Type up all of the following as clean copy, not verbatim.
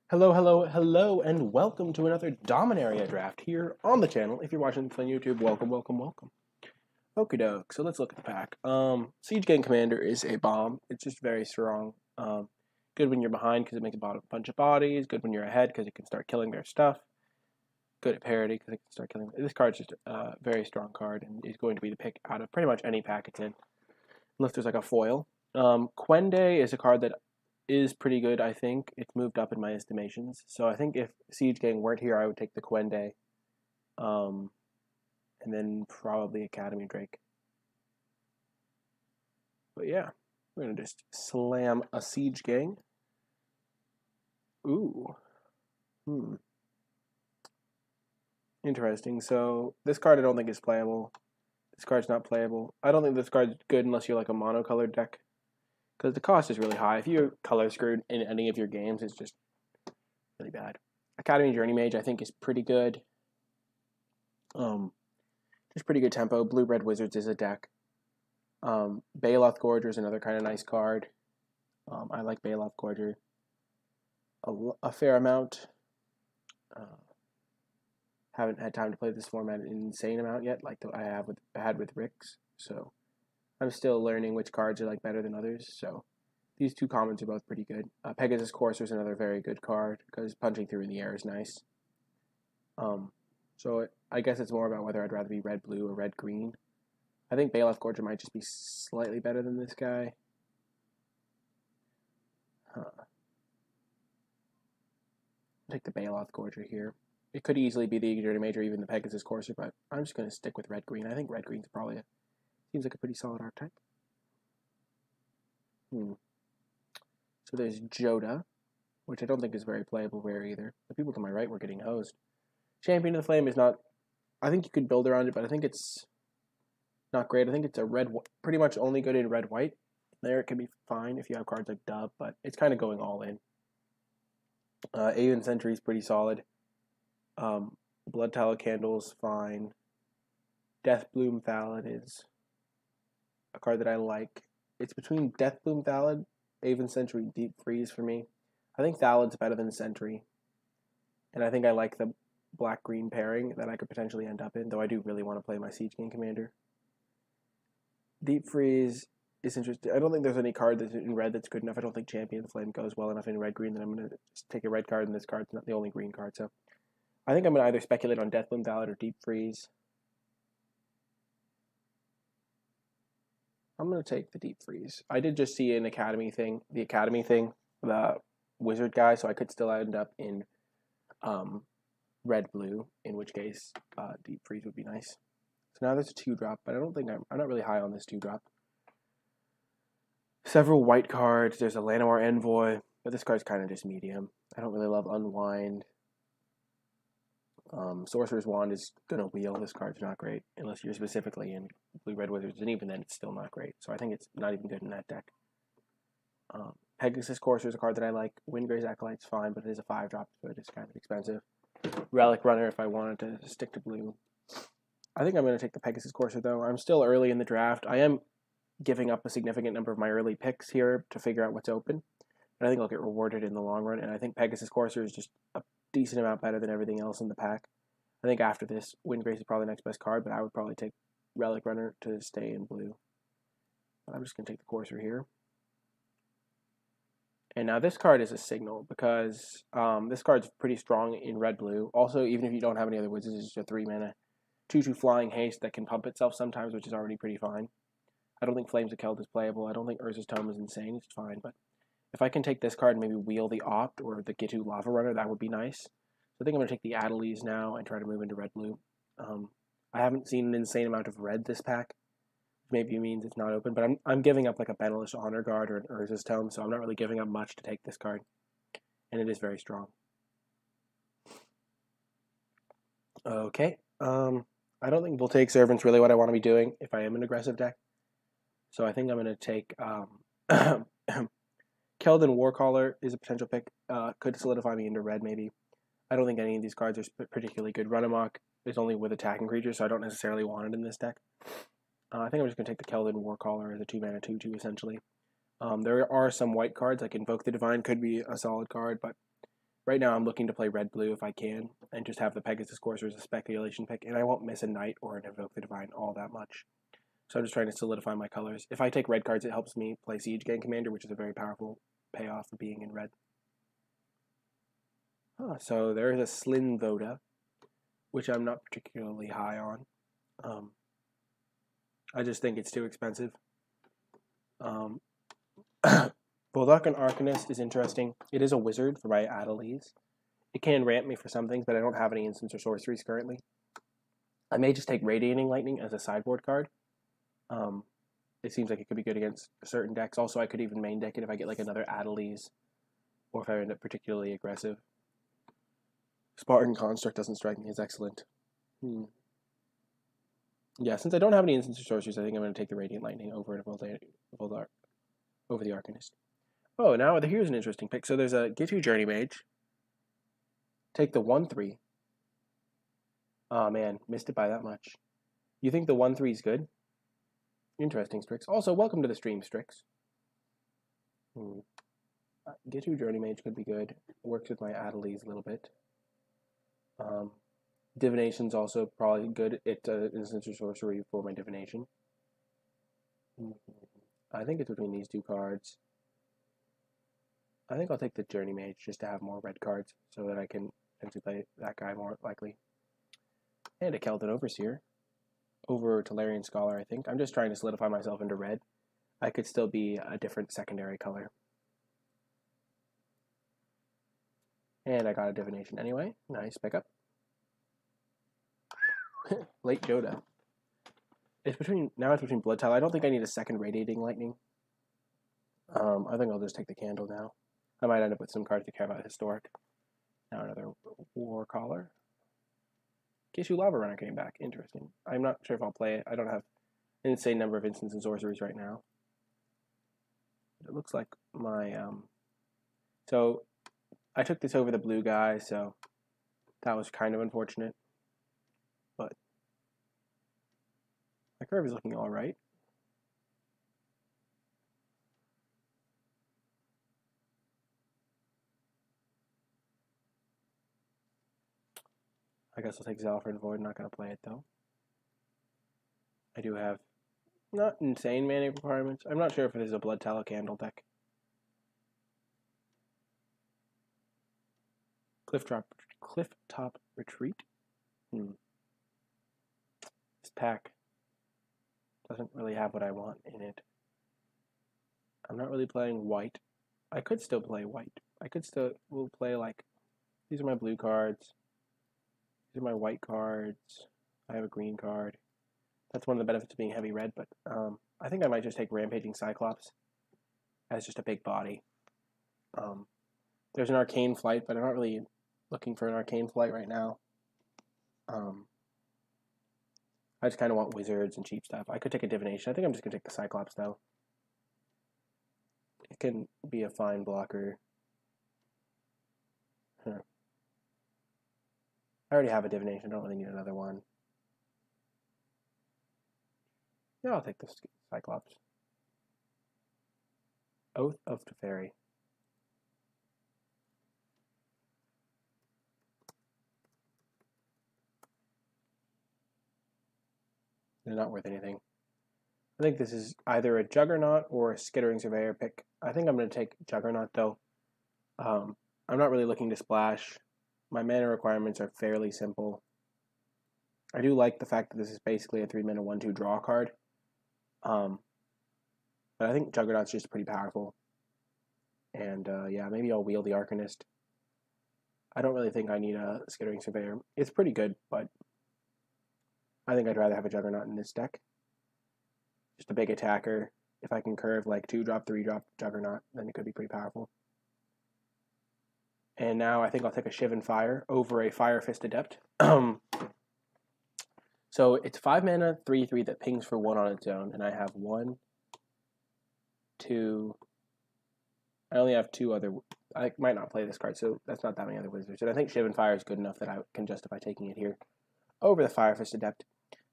Hello, hello, hello, and welcome to another Dominaria draft here on the channel. If you're watching this on YouTube, welcome, welcome, welcome. Okie doke, so let's look at the pack. Siege Gang Commander is a bomb. It's just very strong. Good when you're behind because it makes a bunch of bodies. Good when you're ahead because it can start killing their stuff. Good at parity because it can start killing. This card's just a very strong card and is going to be the pick out of pretty much any pack it's in, unless there's like a foil. Quende is a card that is pretty good, I think. It's moved up in my estimations. So I think if Siege Gang weren't here, I would take the Quende. And then probably Academy Drake. But yeah, we're going to just slam a Siege Gang. Ooh. Interesting. So this card I don't think is playable. This card's not playable. I don't think this card's good unless you're like a monocolored deck. Because the cost is really high. If you're color screwed in any of your games, it's just really bad. Academy Journey Mage, I think, is pretty good. Just pretty good tempo. Blue-Red Wizards is a deck. Baloth Gorger is another kind of nice card. I like Baloth Gorger a fair amount. Haven't had time to play this format an insane amount yet, like I had with Rick's. So I'm still learning which cards are like better than others. So these two commons are both pretty good. Pegasus Courser is another very good card because punching through in the air is nice. So I guess it's more about whether I'd rather be red-blue or red-green. I think Baloth Gorger might just be slightly better than this guy. I'll take the Baloth Gorger here. It could easily be the Journey Mage or even the Pegasus Courser, but I'm just going to stick with red-green. I think red-green's probably seems like a pretty solid archetype. So there's Joda, which I don't think is very playable rare either. The people to my right were getting hosed. Champion of the Flame is not... I think you could build around it, but I think it's not great. I think it's a red... pretty much only good in red-white. There it can be fine if you have cards like Dub, but it's kind of going all in. Aeon Sentry is pretty solid. Blood Tallow Candle's fine. Deathbloom Thallid is a card that I like. It's between Deathbloom Thallid, Aeon Sentry, Deep Freeze for me. I think Thallid's better than Sentry. And I think I like the black-green pairing that I could potentially end up in, though I do really want to play my Siege Gang Commander. Deep Freeze is interesting. I don't think there's any card that's in red that's good enough. I don't think Champion of the Flame goes well enough in red-green that I'm going to just take a red card, and this card's not the only green card. So I think I'm going to either speculate on Deathbloom Thallid or Deep Freeze. I'm going to take the Deep Freeze. I did just see the Academy thing, the Wizard guy, so I could still end up in red-blue, in which case Deep Freeze would be nice. So now there's a 2-drop, but I don't think I'm not really high on this 2-drop. Several white cards. There's a Llanowar Envoy, but this card's kind of just medium. I don't really love Unwind. Sorcerer's Wand is going to wheel. This card's not great, unless you're specifically in Blue-Red Wizards, and even then it's still not great. So I think it's not even good in that deck. Pegasus Courser is a card that I like. Windgraze Acolyte's fine, but it is a 5-drop, so it is kind of expensive. Relic Runner if I wanted to stick to blue. I think I'm going to take the Pegasus Courser, though. I'm still early in the draft. I am giving up a significant number of my early picks here to figure out what's open. But I think I'll get rewarded in the long run, and I think Pegasus Courser is just a decent amount better than everything else in the pack. I think after this, Windgrace is probably the next best card, but I would probably take Relic Runner to stay in blue. But I'm just going to take the Courser here. And now this card is a signal because this card's pretty strong in red-blue. Also, even if you don't have any other wizards, it's just a 3-mana 2/2 flying haste that can pump itself sometimes, which is already pretty fine. I don't think Flames of Keld is playable. I don't think Urza's Tome is insane. It's fine, but if I can take this card and maybe wheel the Opt or the Gitu Lava Runner, that would be nice. So I think I'm going to take the Adelies now and try to move into red-blue. I haven't seen an insane amount of red this pack. Maybe means it's not open, but I'm giving up like a Benelish Honor Guard or an Urza's Tome, so I'm not really giving up much to take this card. And it is very strong. Okay. I don't think Voltaic Servant's really what I want to be doing if I am an aggressive deck. So I think I'm going to take Keldon Warcaller is a potential pick. Could solidify me into red, maybe. I don't think any of these cards are particularly good. Runamok is only with attacking creatures, so I don't necessarily want it in this deck. I think I'm just going to take the Keldon Warcaller as a 2-mana 2/2, essentially. There are some white cards, like Invoke the Divine could be a solid card, but Right now I'm looking to play red-blue if I can, and just have the Pegasus Courser as a speculation pick, and I won't miss a Knight or an Invoke the Divine all that much. So I'm just trying to solidify my colors. If I take red cards, it helps me play Siege Gang Commander, which is a very powerful payoff of being in red. So there is a Slin Voda, which I'm not particularly high on. I just think it's too expensive. Bulldog and Arcanist is interesting. It is a wizard for my Adelies. It can ramp me for some things, but I don't have any instants or sorceries currently. I may just take Radiating Lightning as a sideboard card. It seems like it could be good against certain decks. Also, I could even main deck it if I get like another Adelies, or if I end up particularly aggressive. Spartan Construct doesn't strike me as excellent. Yeah, since I don't have any instants or sorceries, I think I'm going to take the Radiant Lightning over the Arcanist. Oh, now here's an interesting pick. So there's a get you Journey Mage. Take the 1/3. Oh man, missed it by that much. You think the 1/3 is good? Interesting, Strix. Also, welcome to the stream, Strix. Get you Journey Mage could be good. Works with my Adelies a little bit. Divination's also probably good. It's instance or sorcery for my Divination. I think it's between these two cards. I think I'll take the Journey Mage just to have more red cards so that I can potentially play that guy more likely. And a Keldon Overseer. Over Tolarian Scholar, I think. I'm just trying to solidify myself into red. I could still be a different secondary color. And I got a Divination anyway. Nice pickup. Late Joda. It's between Blood Tile. I don't think I need a second Radiating Lightning. I think I'll just take the Candle now. I might end up with some cards to care about Historic. Now another War Caller. Kishu Lava Runner came back. Interesting. I'm not sure if I'll play it. I don't have an insane number of instants and sorceries right now. It looks like my so I took this over the blue guy, so that was kind of unfortunate. But my curve is looking all right. I guess I'll take Zalford Void. Not going to play it though. I do have not insane mana requirements. I'm not sure if it is a Blood Tallow Candle deck. Clifftop Retreat. This pack doesn't really have what I want in it. I'm not really playing white. I could still play white. We'll play like, these are my blue cards. These are my white cards. I have a green card. That's one of the benefits of being heavy red, but I think I might just take Rampaging Cyclops as just a big body. There's an Arcane Flight, but I'm not really looking for an Arcane Flight right now. I just kind of want wizards and cheap stuff. I could take a Divination. I think I'm just going to take the Cyclops, though. It can be a fine blocker. I already have a Divination. I don't really need another one. Yeah, I'll take the Cyclops. Oath of Teferi. They're not worth anything. I think this is either a Juggernaut or a Skittering Surveyor pick. I think I'm going to take Juggernaut, though. I'm not really looking to splash. My mana requirements are fairly simple. I do like the fact that this is basically a 3-mana 1/2 draw card. But I think Juggernaut's just pretty powerful. And yeah, maybe I'll wheel the Arcanist. I don't really think I need a Skittering Surveyor. It's pretty good, but I think I'd rather have a Juggernaut in this deck. Just a big attacker. If I can curve like 2-drop, 3-drop Juggernaut, then it could be pretty powerful. And now I think I'll take a Shivan Fire over a Fire Fist Adept. So it's 5 mana, 3/3 that pings for 1 on its own, and I have 1, 2. I only have 2 other. I might not play this card, so that's not that many other wizards. And I think Shivan Fire is good enough that I can justify taking it here over the Fire Fist Adept.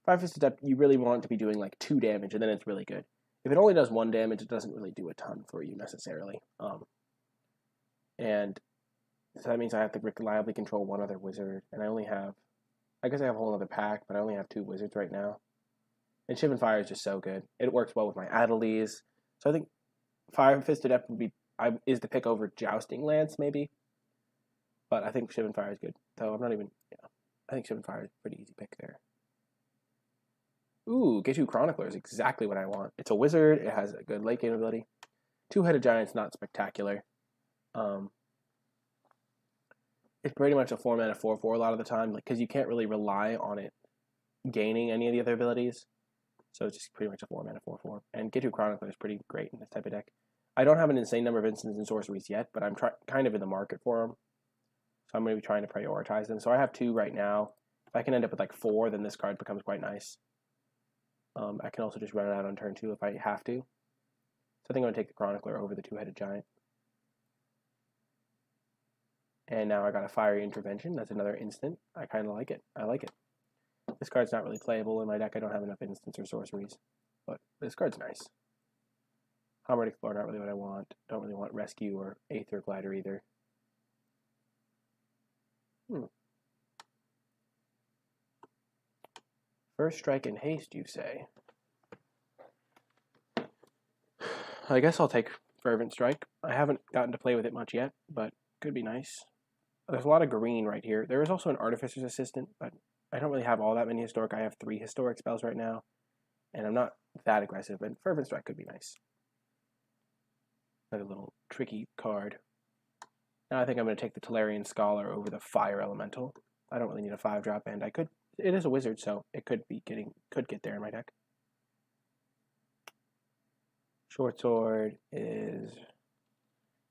Fire Fist Adept, you really want it to be doing like 2 damage, and then it's really good. If it only does 1 damage, it doesn't really do a ton for you necessarily. And So that means I have to reliably control one other wizard, and I only have, I guess I have a whole other pack, but I only have 2 wizards right now. And Shivan Fire is just so good. It works well with my Adelies. So I think Fire Fisted Up would be is the pick over Jousting Lance, maybe. But I think Shivan Fire is good. So I'm not even, yeah. I think Shivan Fire is a pretty easy pick there. Ooh, Get-You Chronicler is exactly what I want. It's a wizard. It has a good late game ability. 2-headed Giant's not spectacular. It's pretty much a 4-mana 4/4 a lot of the time, because you can't really rely on it gaining any of the other abilities. So it's just pretty much a 4-mana 4/4. And Get-You Chronicler is pretty great in this type of deck. I don't have an insane number of instants and sorceries yet, but I'm kind of in the market for them. So I'm going to be trying to prioritize them. So I have 2 right now. If I can end up with like 4, then this card becomes quite nice. I can also just run it out on turn 2 if I have to. So I think I'm going to take the Chronicler over the 2-headed Giant. And now I got a Fiery Intervention. That's another instant. I kind of like it. I like it. This card's not really playable in my deck. I don't have enough instants or sorceries. But this card's nice. Homered Explorer, not really what I want. Don't really want Rescue or Aether Glider either. First Strike and Haste, you say? I guess I'll take Fervent Strike. I haven't gotten to play with it much yet, but could be nice. There's a lot of green right here. There is also an Artificer's Assistant, but I don't really have all that many historic. I have 3 historic spells right now, and I'm not that aggressive, but Fervent Strike could be nice. Another little tricky card. Now I think I'm going to take the Tolarian Scholar over the Fire Elemental. I don't really need a 5-drop, and it is a wizard, so it could get there in my deck. Short Sword is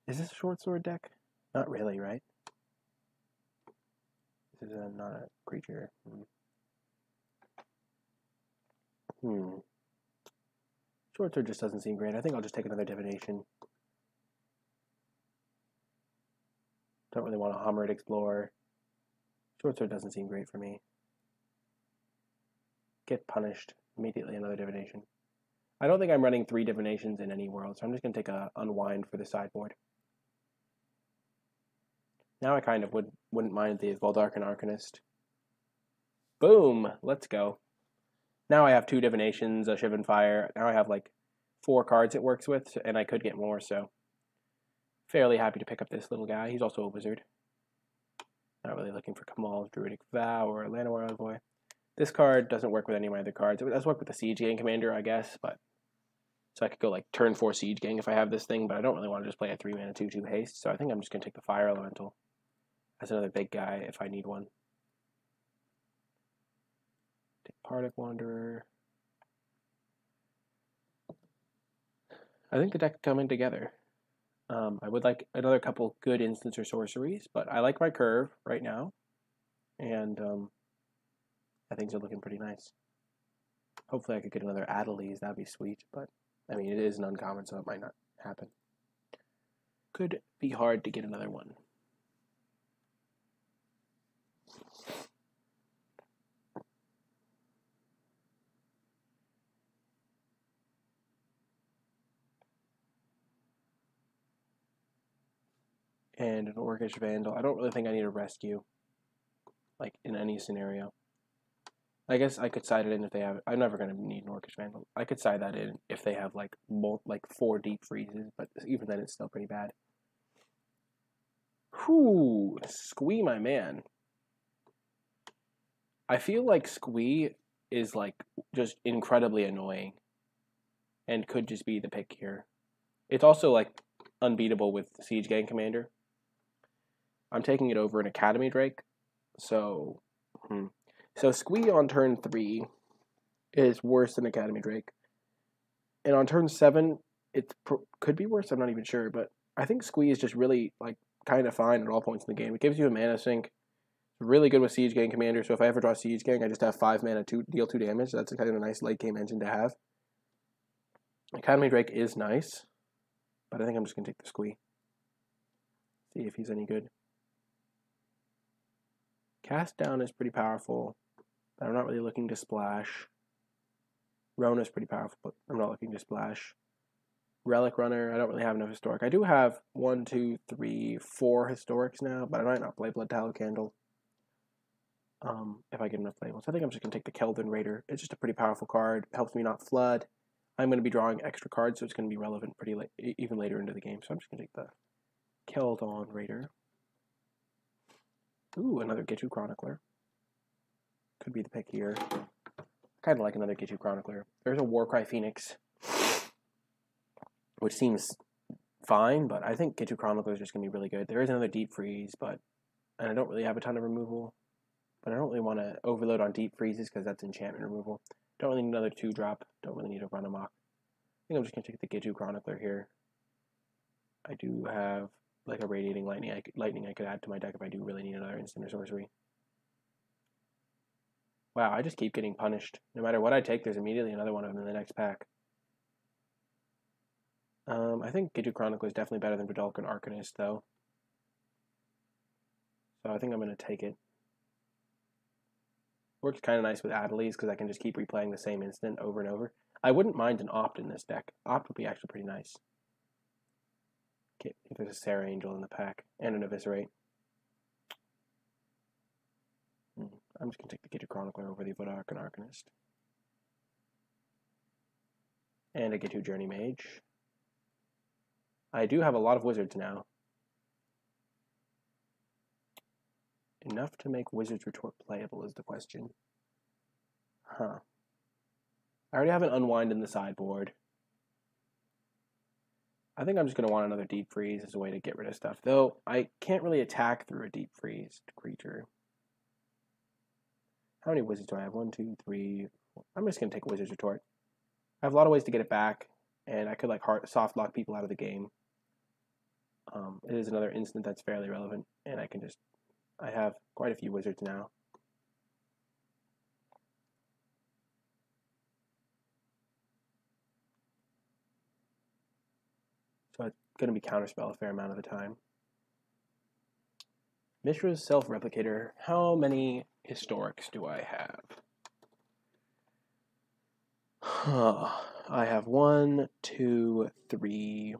this a Short Sword deck? Not really, right? This is not a creature. Short Sword just doesn't seem great. I think I'll just take another Divination. Don't really want a Homered Explorer. Short Sword doesn't seem great for me. Get punished. Immediately another Divination. I don't think I'm running 3 Divinations in any world, so I'm just going to take a Unwind for the sideboard. Now I kind of wouldn't mind the Voldarkan Arcanist. Boom! Let's go. Now I have 2 Divinations, a Shivan Fire. Now I have like 4 cards it works with, and I could get more, so fairly happy to pick up this little guy. He's also a wizard. Not really looking for Kamal's Druidic Vow or Llanowar Envoy. This card doesn't work with any of my other cards. It does work with the Siege Gang Commander, I guess, but so I could go like turn 4 Siege Gang if I have this thing, but I don't really want to just play a 3-mana 2/2 haste, so I think I'm just going to take the Fire Elemental as another big guy if I need one. Take Partic Wanderer. I think the deck's coming together. I would like another couple good instants or sorceries, but I like my curve right now, and things are looking pretty nice. Hopefully I could get another Adelies, that'd be sweet, but I mean, it is an uncommon, so it might not happen. Could be hard to get another one. And an Orcish Vandal. I don't really think I need a rescue, like, in any scenario. I guess I could side it in if they have... I'm never going to need an Orcish Vandal. I could side that in if they have, like, 4 deep freezes, but even then it's still pretty bad. Whew! Squee, my man. I feel like Squee is, like, just incredibly annoying and could just be the pick here. It's also, like, unbeatable with Siege Gang Commander. I'm taking it over an Academy Drake, so... So Squee on turn 3 is worse than Academy Drake. And on turn 7, it could be worse, I'm not even sure, but I think Squee is just really, like, kind of fine at all points in the game. It gives you a mana sink. It's really good with Siege Gang Commander, so if I ever draw Siege Gang, I just have 5 mana to deal 2 damage. That's kind of a nice late game engine to have. Academy Drake is nice, but I think I'm just going to take the Squee. See if he's any good. Cast Down is pretty powerful, but I'm not really looking to splash. Rona's pretty powerful, but I'm not looking to splash. Relic Runner. I don't really have enough historic. I do have 1, 2, 3, 4 historics now, but I might not play Blood Tallow Candle. If I get enough playable. So I think I'm just going to take the Keldon Raider. It's just a pretty powerful card. It helps me not flood. I'm going to be drawing extra cards, so it's going to be relevant pretty late, even later into the game. So I'm just going to take the Keldon Raider. Ooh, another Gitu Chronicler. Could be the pick here. Kind of like another Gitu Chronicler. There's a Warcry Phoenix, which seems fine, but I think Gitu Chronicler is just going to be really good. There is another Deep Freeze, and I don't really have a ton of removal. But I don't really want to overload on Deep Freezes because that's enchantment removal. Don't really need another 2-drop. Don't really need a Run Amok. I think I'm just going to take the Gitu Chronicler here. I do have like a Radiating Lightning I could add to my deck if I do really need another instant or sorcery. Wow, I just keep getting punished. No matter what I take, there's immediately another one of them in the next pack. I think Gitu Chronicler is definitely better than Vidalcan Arcanist, though. So I think I'm going to take it. Works kind of nice with Adelies because I can just keep replaying the same instant over and over. I wouldn't mind an Opt in this deck. Opt would be actually pretty nice. Okay, if there's a Sarah Angel in the pack and an Eviscerate. I'm just going to take the Gitu Chronicler over the Vidalcan Arcanist. And a Gitu Journey Mage. I do have a lot of wizards now. Enough to make Wizard's Retort playable is the question. Huh. I already have an Unwind in the sideboard. I think I'm just going to want another Deep Freeze as a way to get rid of stuff. Though, I can't really attack through a Deep Freeze creature. How many wizards do I have? 1, 2, 3, 4. I'm just going to take Wizard's Retort. I have a lot of ways to get it back, and I could like soft lock people out of the game. It is another instant that's fairly relevant, and I have quite a few wizards now. So it's going to be Counterspell a fair amount of the time. Mishra's Self-Replicator. How many historics do I have? I have 1, 2, 3,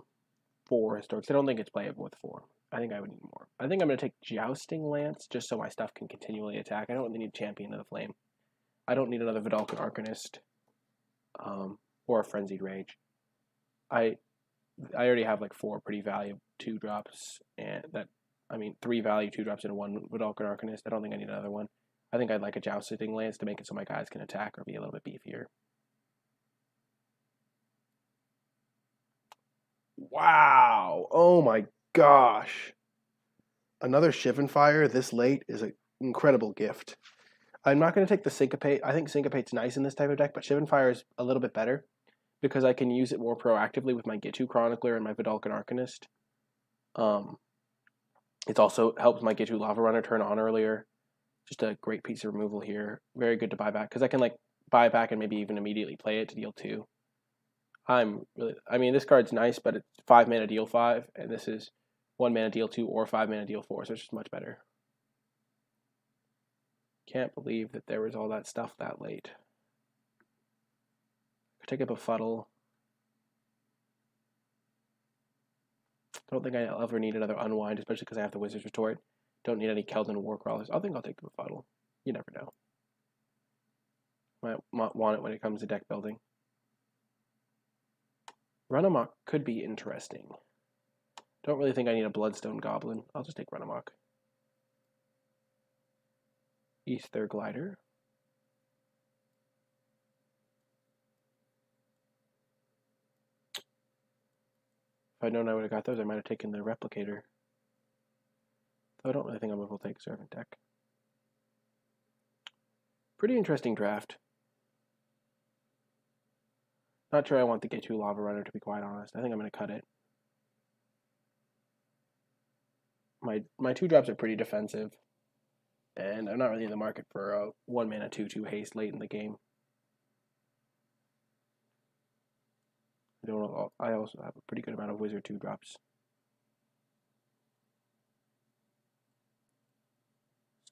4 historics. I don't think it's playable with 4. I think I would need more. I think I'm going to take Jousting Lance just so my stuff can continually attack. I don't really need Champion of the Flame. I don't need another Vidalcan Arcanist or a Frenzied Rage. I already have like 4 pretty value 2-drops, and 3 value 2-drops and 1 Vidalcan Arcanist. I don't think I need another one. I think I'd like a Jousting Lance to make it so my guys can attack or be a little bit beefier. Wow! Oh my gosh! Another Shivan Fire this late is an incredible gift. I'm not going to take the Syncopate. I think Syncopate's nice in this type of deck, but Shivan Fire is a little bit better because I can use it more proactively with my Gitu Chronicler and my Vidalcan Arcanist. It also helps my Gitu Lava Runner turn on earlier. Just a great piece of removal here. Very good to buy back because I can like buy back and maybe even immediately play it to deal 2. This card's nice, but it's 5 mana deal 5, and this is 1 mana deal 2 or 5 mana deal 4, so it's just much better. Can't believe that there was all that stuff that late. I take a Befuddle. Don't think I'll ever need another Unwind, especially because I have the Wizard's Retort. Don't need any Keldon Warcrawlers. I think I'll take the Befuddle. You never know. Might want it when it comes to deck building. Run Amok could be interesting. Don't really think I need a Bloodstone Goblin. I'll just take Run Amok. Aether Glider. If I'd known I would have got those, I might have taken the Replicator. Though I don't really think I'm able to take Servant deck. Pretty interesting draft. Not sure I want the Gitu Lava Runner, to be quite honest. I think I'm going to cut it. My 2-drops are pretty defensive, and I'm not really in the market for a 1 mana 2/2 haste late in the game. I also have a pretty good amount of Wizard 2-drops.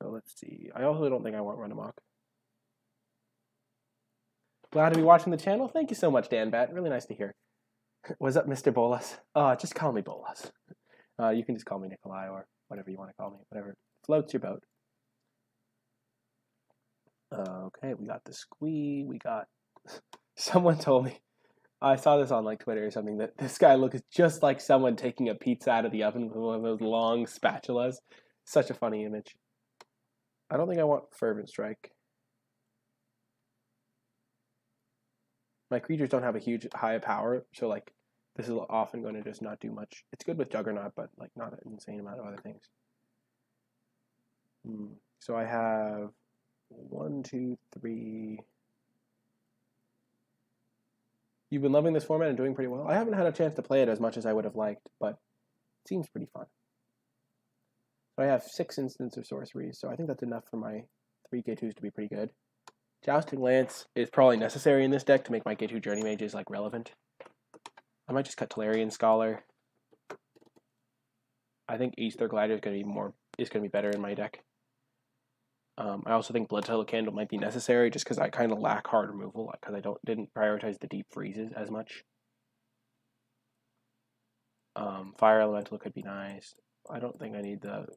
So let's see. I also don't think I want Run Amok. Glad to be watching the channel. Thank you so much, Dan Bat. Really nice to hear. What's up, Mr. Bolas? Just call me Bolas. You can just call me Nikolai or whatever you want to call me. Whatever floats your boat. Okay, we got the squee. We got... Someone told me, I saw this on like Twitter or something, that this guy looks just like someone taking a pizza out of the oven with one of those long spatulas. Such a funny image. I don't think I want Fervent Strike. My creatures don't have a huge high power, so like this is often going to just not do much. It's good with Juggernaut, but like not an insane amount of other things. So I have 1, 2, 3. You've been loving this format and doing pretty well. I haven't had a chance to play it as much as I would have liked, but it seems pretty fun. So I have 6 instants of sorceries, so I think that's enough for my 3 K2s to be pretty good. Jousting Lance is probably necessary in this deck to make my K2 Journey Mages like relevant. I might just cut Tolarian Scholar. I think Aether Glider is going to be better in my deck. I also think Bloodtello Candle might be necessary just because I kind of lack hard removal because I didn't prioritize the deep freezes as much. Fire Elemental could be nice. I don't think I need the...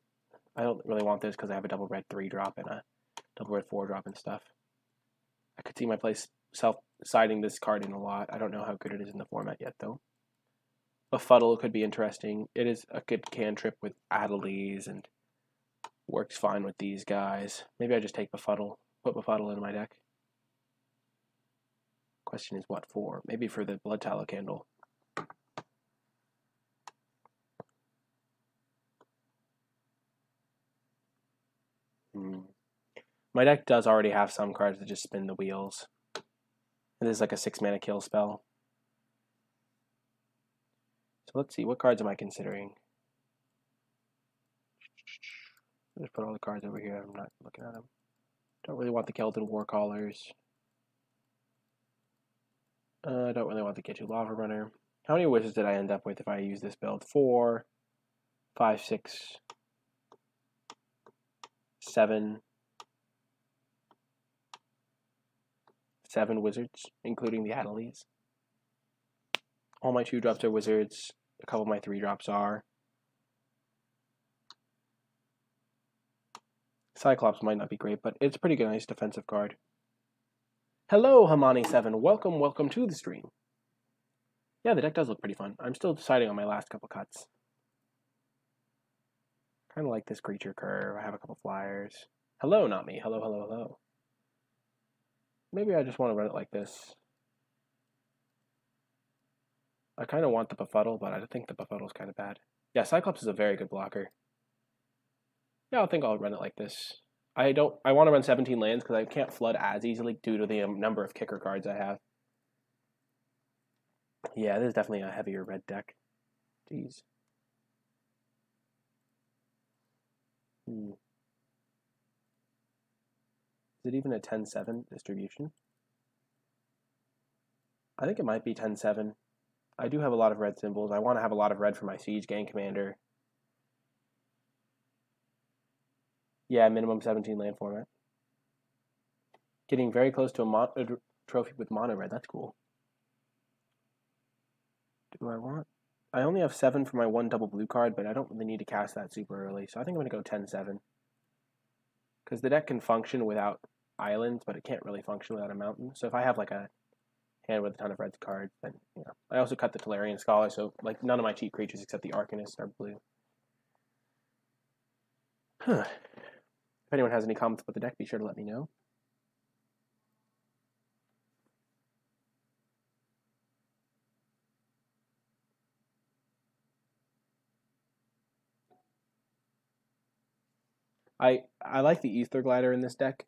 I don't really want this because I have a double red 3-drop and a double red 4-drop and stuff. I could see my place self-siding this card in a lot. I don't know how good it is in the format yet, though. Befuddle could be interesting. It is a good cantrip with Adelies and works fine with these guys. Maybe I just take Befuddle, put Befuddle in my deck. Question is what for? Maybe for the Blood Tallow Candle. My deck does already have some cards that just spin the wheels. And this is like a 6-mana kill spell. So let's see, what cards am I considering? Just put all the cards over here. I'm not looking at them. Don't really want the Keldon Warcallers. I don't really want the K2 Lava Runner. How many wizards did I end up with if I use this build? 4, 5, 6, 7. 7 wizards, including the Adelies. All my 2-drops are wizards. A couple of my 3-drops are. Cyclops might not be great, but it's a pretty good, nice defensive card. Hello, Hamani7. Welcome to the stream. Yeah, the deck does look pretty fun. I'm still deciding on my last couple cuts. Kind of like this creature curve. I have a couple flyers. Hello, not me. Hello, hello, hello. Maybe I just want to run it like this. I kind of want the Befuddle, but I think the Befuddle is kind of bad. Yeah, Cyclops is a very good blocker. Yeah, I think I'll run it like this. I want to run 17 lands because I can't flood as easily due to the number of kicker cards I have. Yeah, this is definitely a heavier red deck. Jeez. Is it even a 10-7 distribution? I think it might be 10-7. I do have a lot of red symbols. I want to have a lot of red for my Siege Gang Commander. Yeah, minimum 17 land format. Getting very close to a trophy with mono red. That's cool. Do I want... I only have 7 for my 1 double blue card, but I don't really need to cast that super early. So I think I'm going to go 10-7. Because the deck can function without islands, but it can't really function without a mountain. So if I have like a hand with a ton of red cards, then, you know. I also cut the Tolarian Scholar, so like none of my cheap creatures except the Arcanist are blue. Huh. If anyone has any comments about the deck, be sure to let me know. I like the Aether Glider in this deck,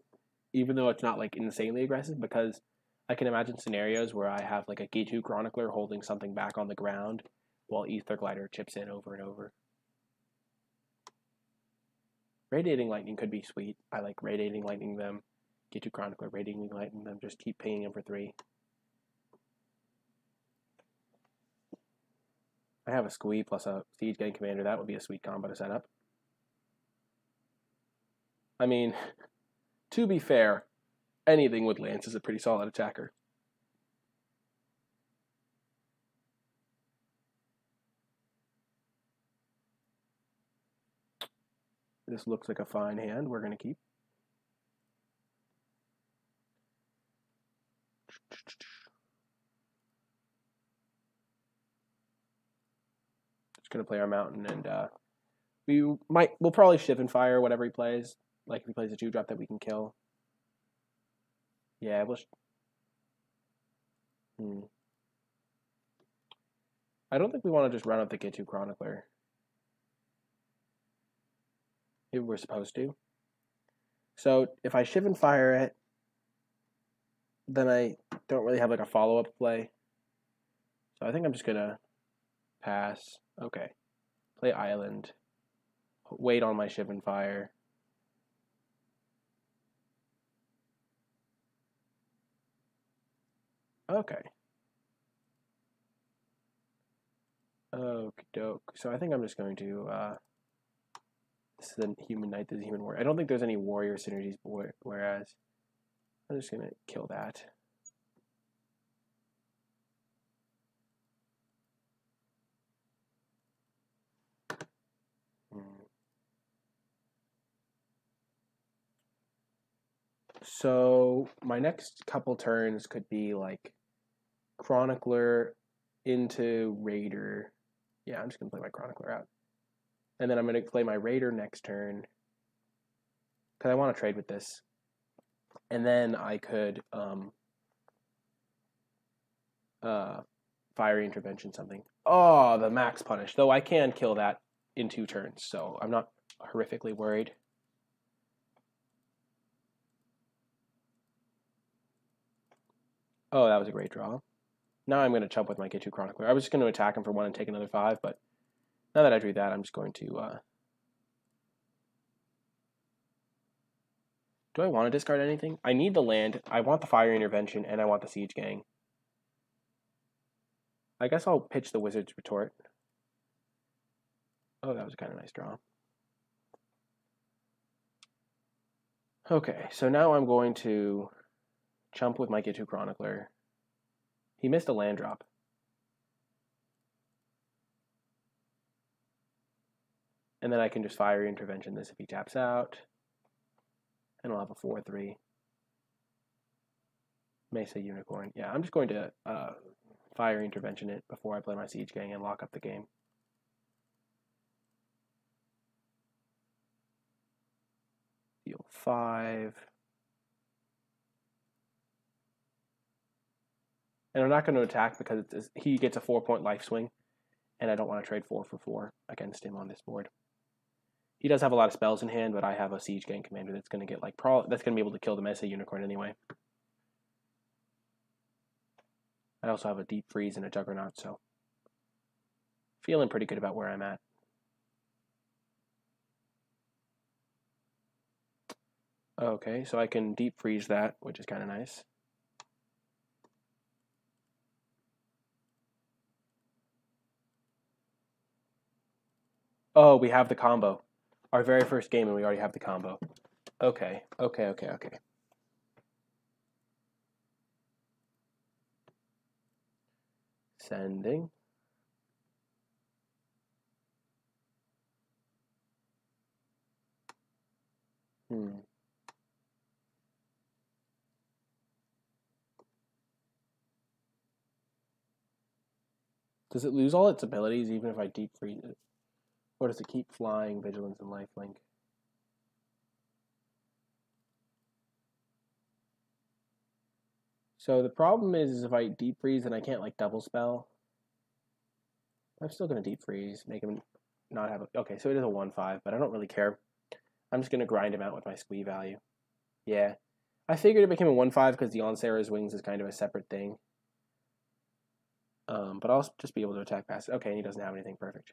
even though it's not like insanely aggressive, because I can imagine scenarios where I have like a K2 Chronicler holding something back on the ground while Aether Glider chips in over and over. Radiating Lightning could be sweet. I like Radiating Lightning them. K2 Chronicler, Radiating Lightning them, just keep paying them for 3. I have a Squee plus a Siege Gang Commander. That would be a sweet combo to set up. I mean, to be fair, anything with Lance is a pretty solid attacker. This looks like a fine hand. We're going to keep. Just going to play our mountain, and we'll probably shift and fire whatever he plays. Like if he plays a 2-drop that we can kill. Yeah, we'll. I don't think we want to just run up the Gitu Chronicler. Maybe we're supposed to. So if I shift and fire it, then I don't really have like a follow-up play. So I think I'm just gonna pass. Okay. Play Island. Wait on my shift and fire. Okay. Okie doke. So I think I'm just going to this is a human knight, this is a human warrior. I don't think there's any warrior synergies, whereas I'm just gonna kill that. So my next couple turns could be like Chronicler into Raider. Yeah, I'm just gonna play my Chronicler out. And then I'm gonna play my Raider next turn. Because I want to trade with this. And then I could Fiery Intervention something. Oh, the max punish. Though I can kill that in 2 turns, so I'm not horrifically worried. Oh, that was a great draw. Now I'm going to chump with my Gitu Chronicler. I was just going to attack him for 1 and take another 5, but now that I drew that, I'm just going to... Do I want to discard anything? I need the land, I want the Fire Intervention, and I want the Siege Gang. I guess I'll pitch the Wizard's Retort. Oh, that was a kind of nice draw. Okay, so now I'm going to chump with my Gitu Chronicler. He missed a land drop. And then I can just Fiery Intervention this if he taps out. And I'll have a 4/3. Mesa Unicorn. Yeah, I'm just going to Fiery Intervention it before I play my Siege Gang and lock up the game. Deal 5. And I'm not going to attack because he gets a 4-point life swing, and I don't want to trade 4 for 4 against him on this board. He does have a lot of spells in hand, but I have a Siege Gang commander that's going to get like that's going to be able to kill the Mesa Unicorn anyway. I also have a Deep Freeze and a Juggernaut, so feeling pretty good about where I'm at. Okay, so I can Deep Freeze that, which is kind of nice. Oh, we have the combo. Our very first game, and we already have the combo. Okay. Sending. Does it lose all its abilities even if I Deep Freeze it? Or does it keep flying, Vigilance, and Lifelink? So the problem is if I Deep Freeze and I can't like double spell, I'm still going to Deep Freeze, make him not have a... Okay, so it is a 1/5, but I don't really care. I'm just going to grind him out with my squee value. Yeah. I figured it became a 1/5 because the On Sarah's Wings is kind of a separate thing. But I'll just be able to attack past it. Okay, and he doesn't have anything. Perfect.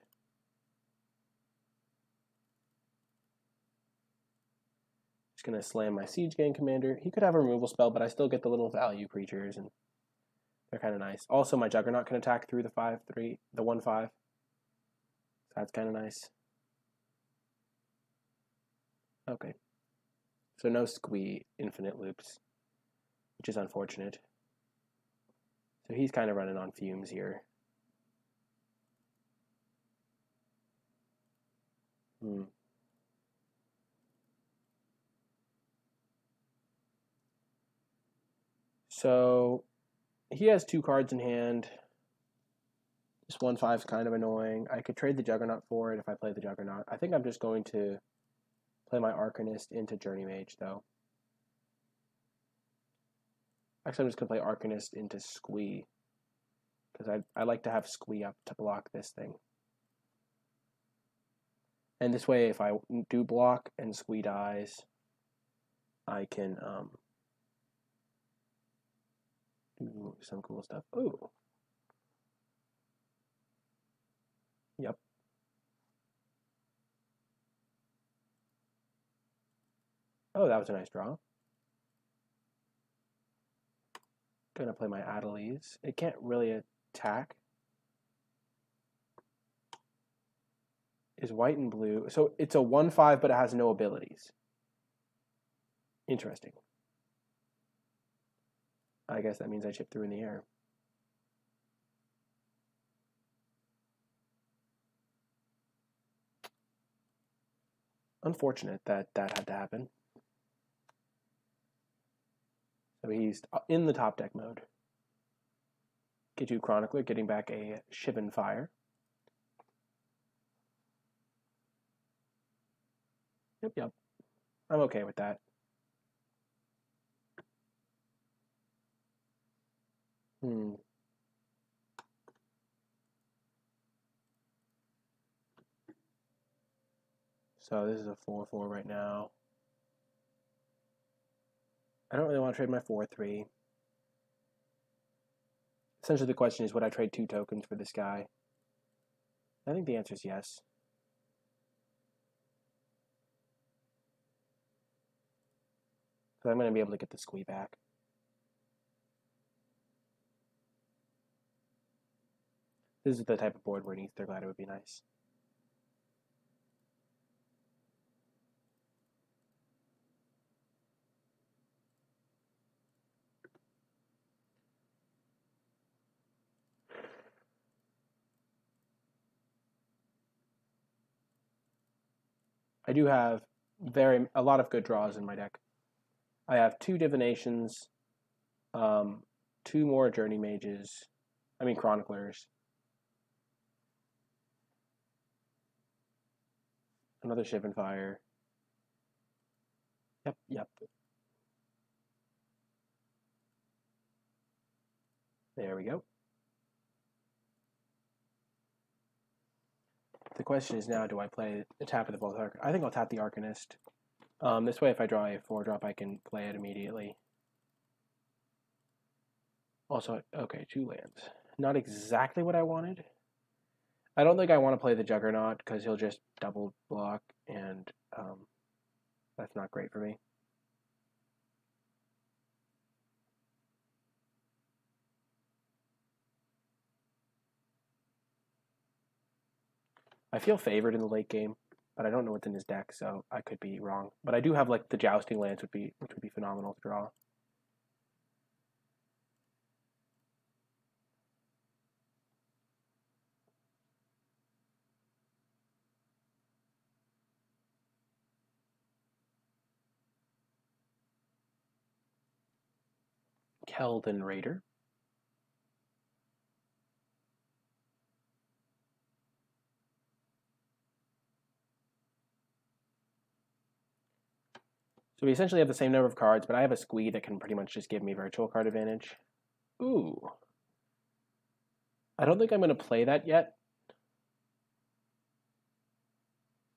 Just going to slam my Siege Gang commander. He could have a removal spell, but I still get the little value creatures, and they're kind of nice. Also, my Juggernaut can attack through the 5/3, the 1/5. So that's kind of nice. Okay. So no squee, infinite loops, which is unfortunate. So he's kind of running on fumes here. So he has 2 cards in hand. This 1/5 is kind of annoying. I could trade the Juggernaut for it if I play the Juggernaut. I think I'm just going to play my Arcanist into Journey Mage, though. Actually, I'm just going to play Arcanist into Squee, because I like to have Squee up to block this thing. And this way, if I do block and Squee dies, I can do some cool stuff. Ooh. Yep. Oh, that was a nice draw. Gonna play my Adelies. It can't really attack. Is white and blue. So it's a 1/5, but it has no abilities. Interesting. I guess that means I chip through in the air. Unfortunate that that had to happen. So he's in the top deck mode. Get you Chronicler, getting back a Shivan Fire. Yep. I'm okay with that. So this is a 4/4 right now. I don't really want to trade my 4/3. Essentially the question is, would I trade 2 tokens for this guy? I think the answer is yes. Because I'm going to be able to get the Squee back. This is the type of board where an Ether Glider would be nice. I do have a lot of good draws in my deck. I have 2 Divinations, 2 more Journey Mages, Chroniclers, another Shivan Fire. Yep. There we go. The question is now, do I play the tap of the both Arcanist? I think I'll tap the Arcanist. This way, if I draw a 4-drop, I can play it immediately. Also, okay, 2 lands. Not exactly what I wanted. I don't think I want to play the Juggernaut, because he'll just double block, and that's not great for me. I feel favored in the late game, but I don't know what's in his deck, so I could be wrong. But I do have like the Jousting lands, which would be phenomenal to draw. Keldon Raider. So we essentially have the same number of cards, but I have a Squee that can pretty much just give me virtual card advantage. Ooh. I don't think I'm going to play that yet.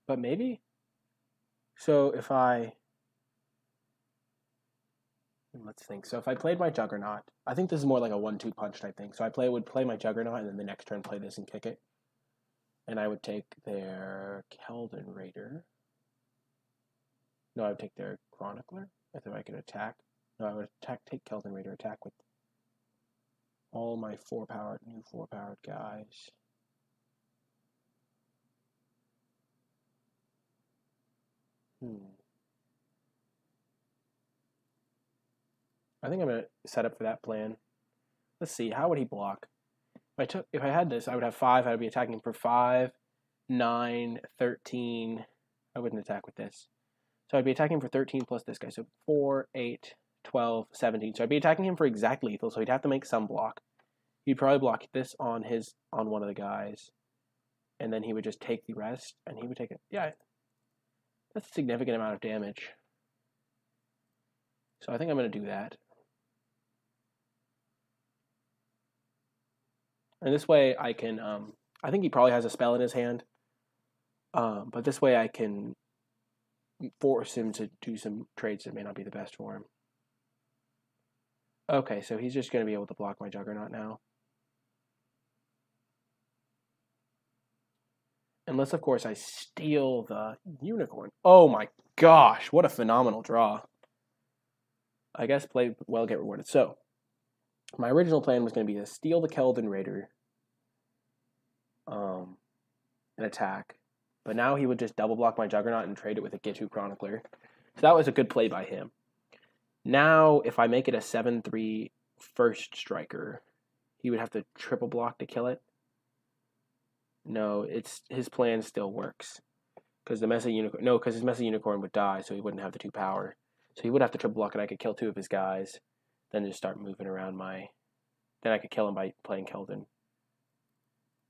But maybe? So if I... Let's think. So if I played my Juggernaut, I think this is more like a 1-2 punch type thing. So I would play my Juggernaut, and then the next turn play this and kick it. And I would take their Keldon Raider. No, I would take their Chronicler. I thought I could attack. No, I would take Keldon Raider, attack with all my new 4-powered guys. I think I'm going to set up for that plan. Let's see, how would he block? If I had this, I would have 5. I would be attacking for 5, 9, 13. I wouldn't attack with this. So I'd be attacking for 13 plus this guy. So 4, 8, 12, 17. So I'd be attacking him for exact lethal, so he'd have to make some block. He'd probably block this on one of the guys, and then he would just take the rest, and he would take it. Yeah, that's a significant amount of damage. So I think I'm going to do that. And this way I can, I think he probably has a spell in his hand, but this way I can force him to do some trades that may not be the best for him. Okay, so he's just going to be able to block my Juggernaut now. Unless, of course, I steal the Unicorn. Oh my gosh, what a phenomenal draw. I guess play well, get rewarded. So, my original plan was going to be to steal the Keldon Raider and attack. But now he would just double block my Juggernaut and trade it with a Gitu Chronicler. So that was a good play by him. Now, if I make it a 7/3 first striker, he would have to triple block to kill it. No, his plan still works. Because the Mesa Unicorn... No, because his Mesa Unicorn would die, so he wouldn't have the 2 power. So he would have to triple block, and I could kill 2 of his guys. Then just start moving around my... Then I could kill him by playing Keldon.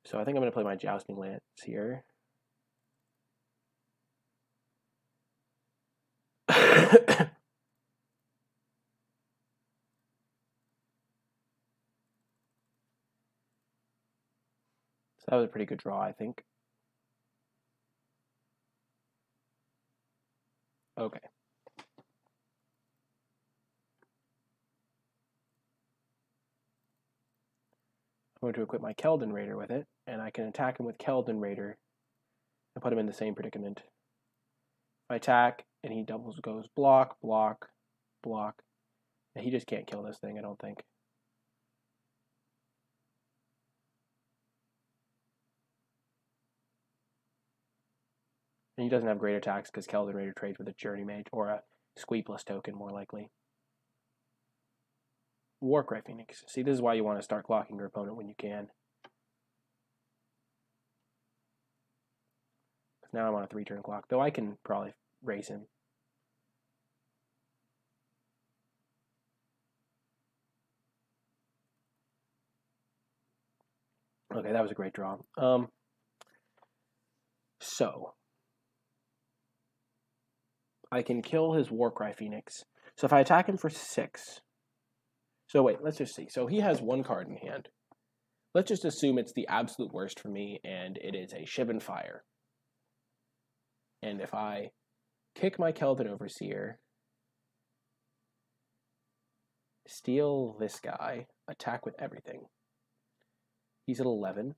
So I think I'm going to play my Jousting Lance here. So that was a pretty good draw, I think. Okay. I'm going to equip my Keldon Raider with it, and I can attack him with Keldon Raider and put him in the same predicament. I attack, and he goes block, block, block. And he just can't kill this thing, I don't think. And he doesn't have great attacks because Keldon Raider trades with a Journey Mage or a Squeepless token, more likely. Warcry Phoenix. See, this is why you want to start clocking your opponent when you can. Now I'm on a 3-turn clock, though I can probably race him. Okay, that was a great draw. So I can kill his Warcry Phoenix. So if I attack him for 6... So wait, let's just see. So he has 1 card in hand. Let's just assume it's the absolute worst for me, and it is a Shivan Fire. And if I kick my Keldon Overseer, steal this guy, attack with everything. He's at 11.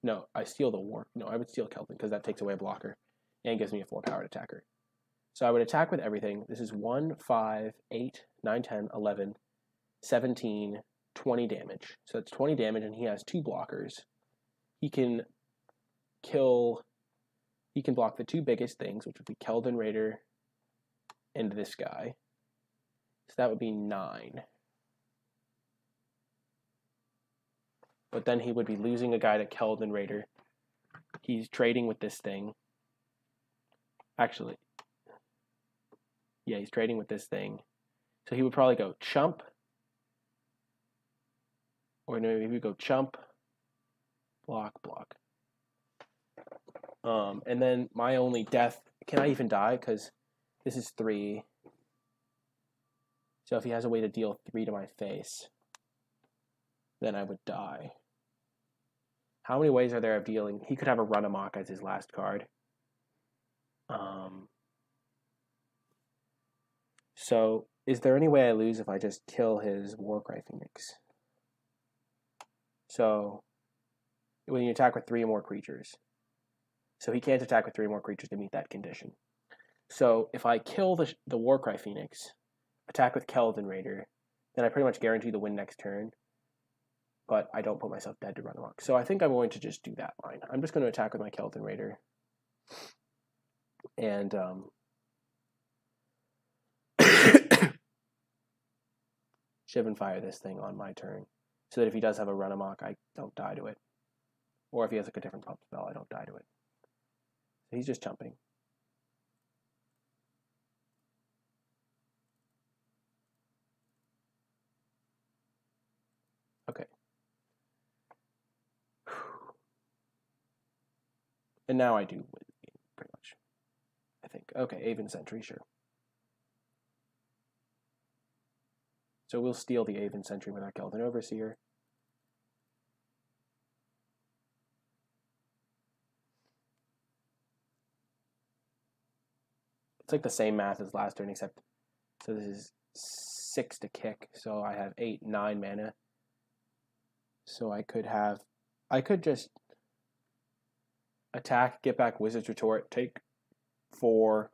No, I steal the War. No, I would steal Keldon because that takes away a blocker and gives me a 4-powered attacker. So I would attack with everything. This is 1, 5, 8, 9, 10, 11, 17, 20 damage. So that's 20 damage, and he has 2 blockers. He can block the 2 biggest things, which would be Keldon Raider and this guy. So that would be 9. But then he would be losing a guy to Keldon Raider. He's trading with this thing. Actually, yeah, he's trading with this thing. So he would probably go Chump. Or maybe he would go Chump, block, block. And then my only death, can I even die? Because this is 3. So if he has a way to deal 3 to my face, then I would die. How many ways are there of dealing? He could have a Run Amok as his last card. So is there any way I lose if I just kill his Warcry Phoenix? So when you attack with 3 or more creatures. So he can't attack with 3 or more creatures to meet that condition. So if I kill the Warcry Phoenix, attack with Keldon Raider, then I pretty much guarantee the win next turn. But I don't put myself dead to run amok. So I think I'm going to just do that line. I'm just going to attack with my Keldon Raider. And Shivan Fire this thing on my turn. So that if he does have a run amok, I don't die to it. Or if he has like a different pump spell, I don't die to it. So he's just jumping. And now I do win the game, pretty much. I think. Okay, Aven Sentry, sure. So we'll steal the Aven Sentry with our Keldon Overseer. It's like the same math as last turn, except so this is 6 to kick, so I have 8, 9 mana. So I could just attack, get back Wizard's Retort, take 4.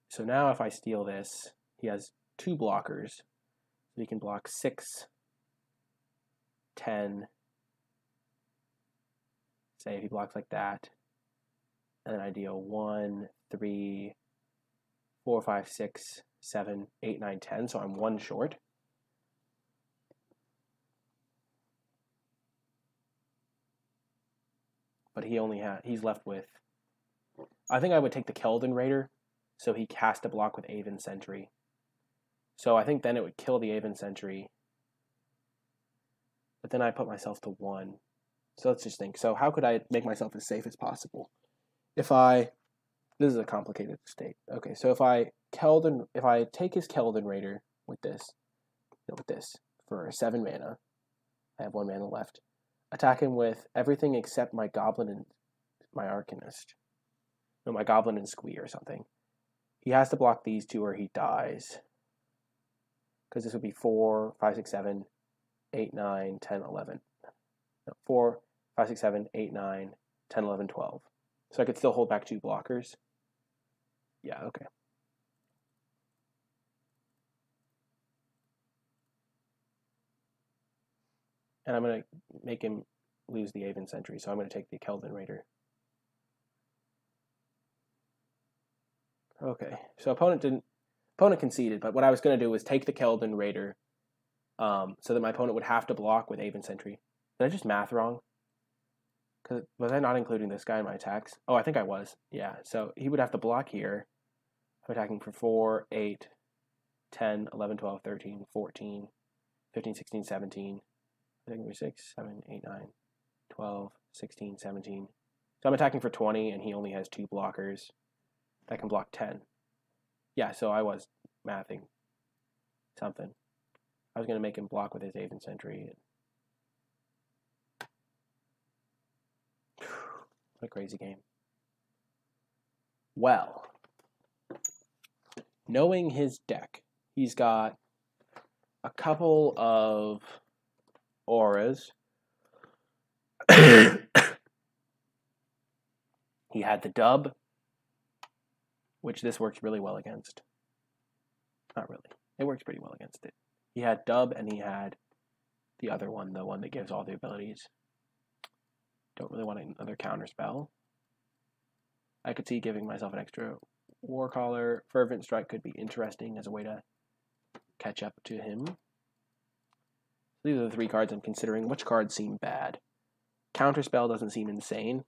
So now if I steal this, he has 2 blockers. So he can block 6, 10. Say if he blocks like that. And then I deal 1, 3, 4, 5, 6, 7, 8, 9, 10. So I'm 1 short. But he's left with, I think I would take the Keldon Raider, so he has to block with Aven Sentry. So I think then it would kill the Aven Sentry. But then I put myself to 1. So let's just think. So how could I make myself as safe as possible? This is a complicated state. Okay, so if I take his Keldon Raider with this for 7 mana, I have 1 mana left. Attack him with everything except my Goblin and my Arcanist. No, my Goblin and Squee or something. He has to block these 2 or he dies. Because this would be 4, 5, 6, 7, 8, 9, 10, 11. No, 4, 5, 6, 7, 8, 9, 10, 11, 12. So I could still hold back 2 blockers. Yeah, okay. And I'm going to make him lose the Aven Sentry, so I'm going to take the Keldon Raider. Okay, so opponent conceded, but what I was going to do was take the Keldon Raider so that my opponent would have to block with Aven Sentry. Did I just math wrong? Was I not including this guy in my attacks? Oh, I think I was. Yeah, so he would have to block here. I'm attacking for 4, 8, 10, 11, 12, 13, 14, 15, 16, 17. I think 6, 7, 8, 9, 12, 16, 17. So I'm attacking for 20, and he only has 2 blockers. That can block 10. Yeah, so I was mathing something. I was going to make him block with his Aven Sentry. What a crazy game. Well, knowing his deck, he's got a couple of auras. He had the dub, which this works really well against. Not really. It works pretty well against it. He had dub and he had the other one, the one that gives all the abilities. Don't really want another counter spell. I could see giving myself an extra Warcaller. Fervent Strike could be interesting as a way to catch up to him. These are the 3 cards I'm considering. Which cards seem bad? Counterspell doesn't seem insane,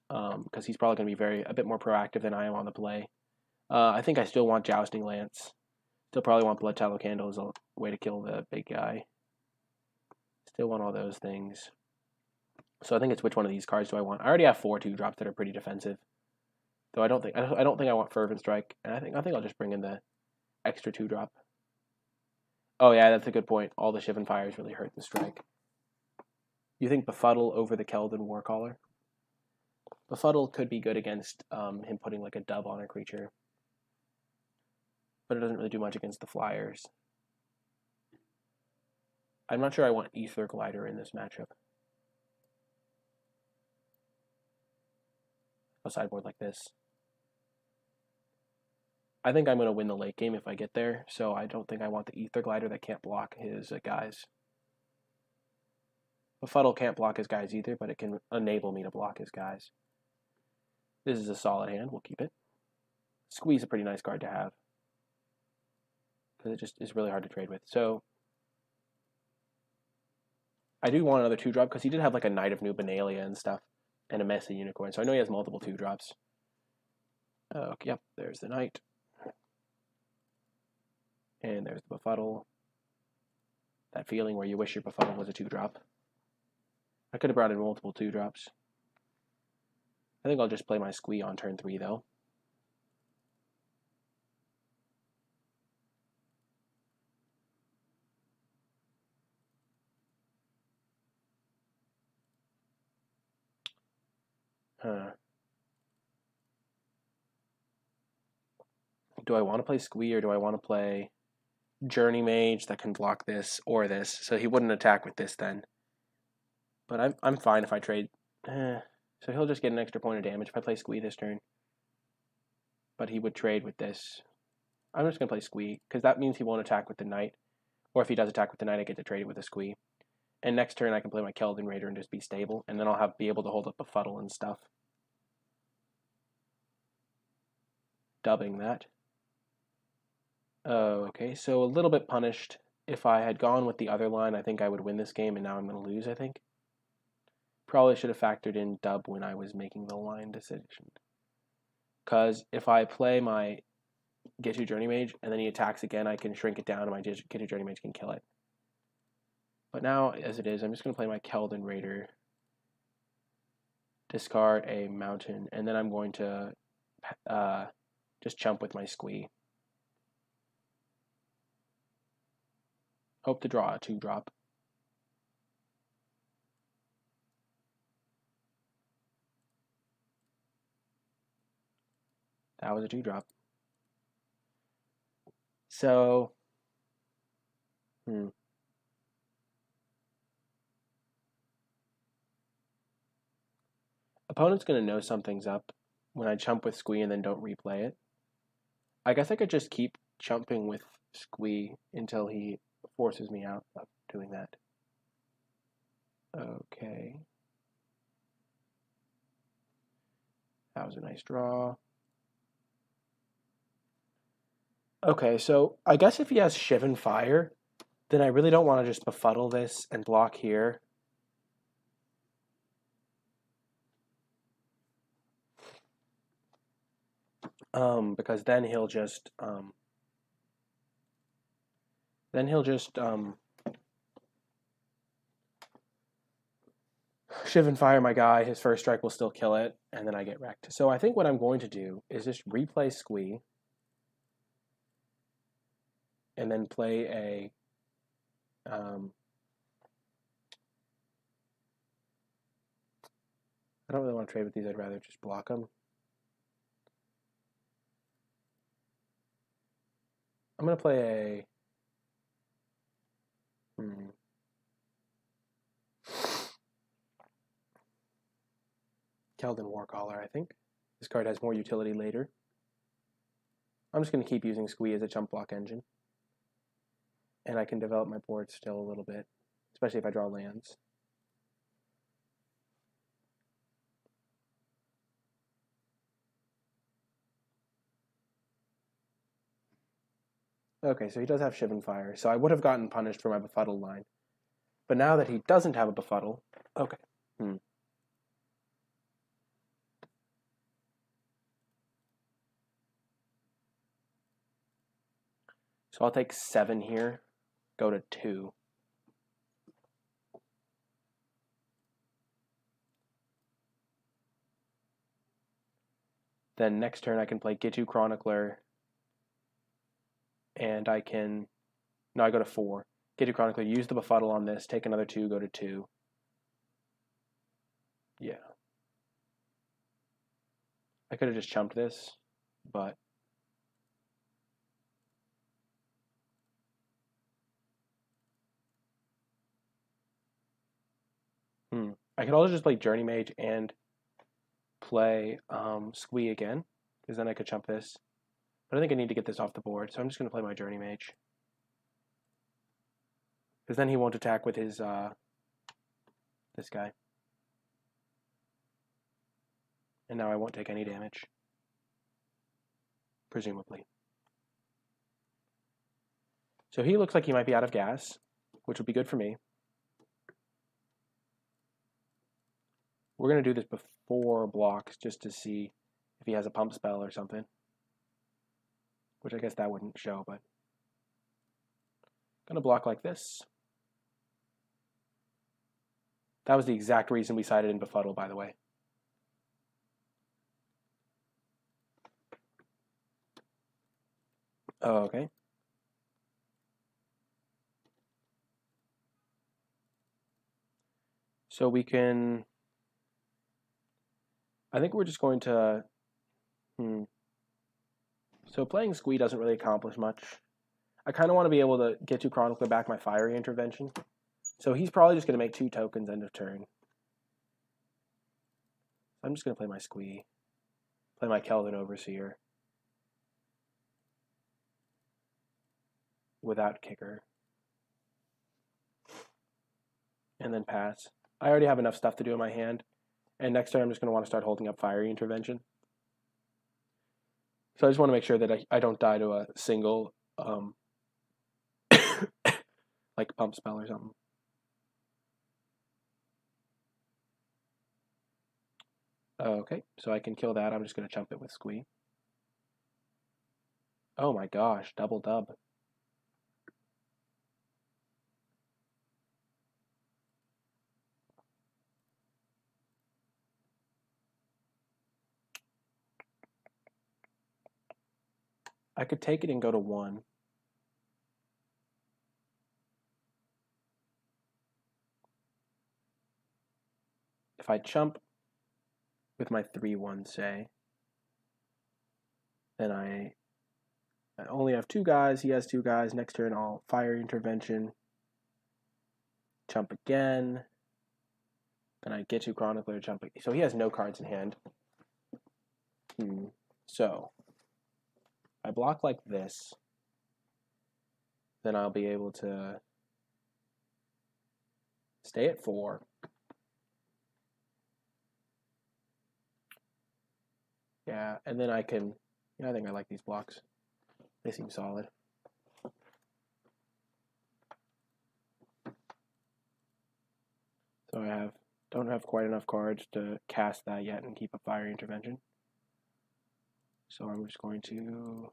because he's probably going to be a bit more proactive than I am on the play. I think I still want Jousting Lance. Still probably want Blood Tallow Candle as a way to kill the big guy. Still want all those things. So I think it's which one of these cards do I want? I already have 4 2-drops that are pretty defensive. Though I don't think I want Fervent Strike, and I think I'll just bring in the extra 2-drop. Oh yeah, that's a good point. All the Shivan Fires really hurt the strike. You think Befuddle over the Keldon Warcaller? Befuddle could be good against him putting like a dub on a creature, but it doesn't really do much against the flyers. I'm not sure I want Ether Glider in this matchup. A sideboard like this. I think I'm going to win the late game if I get there, so I don't think I want the Ether Glider that can't block his guys. Befuddle can't block his guys either, but it can enable me to block his guys. This is a solid hand. We'll keep it. Squeeze a pretty nice card to have, because it just is really hard to trade with. So I do want another 2-drop, because he did have like a Knight of New Benalia and stuff, and a Messy Unicorn, so I know he has multiple 2-drops. Yep, there's the Knight. And there's the Befuddle. That feeling where you wish your befuddle was a 2-drop. I could have brought in multiple 2-drops. I think I'll just play my squee on turn 3, though. Huh. Do I want to play squee or do I want to play Journey Mage that can block this or this? So he wouldn't attack with this then. But I'm fine if I trade. So he'll just get an extra point of damage if I play squee this turn. But he would trade with this. I'm just going to play squee because that means he won't attack with the knight. Or if he does attack with the knight, I get to trade it with a squee. And next turn I can play my Keldon Raider and just be stable. And then I'll be able to hold up a befuddle and stuff. Dubbing that. Oh, okay, so a little bit punished. If I had gone with the other line, I think I would win this game, and now I'm going to lose, I think. Probably should have factored in dub when I was making the line decision. Because if I play my Get-To Journey Mage, and then he attacks again, I can shrink it down, and my Get-To Journey Mage can kill it. But now, as it is, I'm just going to play my Keldon Raider. Discard a mountain, and then I'm going to just chump with my squee. Hope to draw a 2-drop. That was a 2-drop. So, opponent's going to know something's up when I chump with squee and then don't replay it. I guess I could just keep chumping with squee until he forces me out of doing that. Okay. That was a nice draw. Okay, so I guess if he has Shivan Fire, then I really don't want to just befuddle this and block here. Because then he'll just Shivan Fire my guy, his first strike will still kill it, and then I get wrecked. So I think what I'm going to do is just replay squee, and then play a I don't really want to trade with these, I'd rather just block them. I'm going to play a Keldon Warcaller, I think. This card has more utility later. I'm just going to keep using squee as a chump block engine. And I can develop my board still a little bit, especially if I draw lands. Okay, so he does have Shivan Fire, so I would have gotten punished for my befuddle line. But now that he doesn't have a befuddle, okay. So I'll take 7 here, go to 2. Then next turn I can play Get-To Chronicler, and I can, no, I go to 4. Get-To Chronicler, use the befuddle on this, take another 2, go to 2. Yeah. I could have just chumped this, but I could also just play Journey Mage and play squee again, because then I could chump this. But I think I need to get this off the board, so I'm just going to play my Journey Mage. Because then he won't attack with his, this guy. And now I won't take any damage. Presumably. So he looks like he might be out of gas, which would be good for me. We're going to do this before blocks just to see if he has a pump spell or something. Which I guess that wouldn't show, but I'm going to block like this. That was the exact reason we sided in Befuddle, by the way. Oh, okay. So we can... I think we're just going to... So playing Squee doesn't really accomplish much. I kind of want to be able to get to Chronicler back my Fiery Intervention. So he's probably just going to make 2 tokens end of turn. I'm just going to play my Squee. Play my Kelvin Overseer. Without kicker. And then pass. I already have enough stuff to do in my hand. And next turn I'm just going to want to start holding up Fiery Intervention. So I just want to make sure that I don't die to a single like pump spell or something. Okay, so I can kill that. I'm just going to chump it with Squee. Oh my gosh, double dub. I could take it and go to 1. If I chump with my 3/1, say, then I only have 2 guys. He has 2 guys. Next turn, I'll Fiery Intervention. Chump again. Then I get to Chronicler, chump again. So he has no cards in hand. So I block like this. Then I'll be able to stay at 4. Yeah, and then I can... Yeah, I think I like these blocks. They seem solid. So I don't have quite enough cards to cast that yet and keep a Fiery Intervention. So I'm just going to...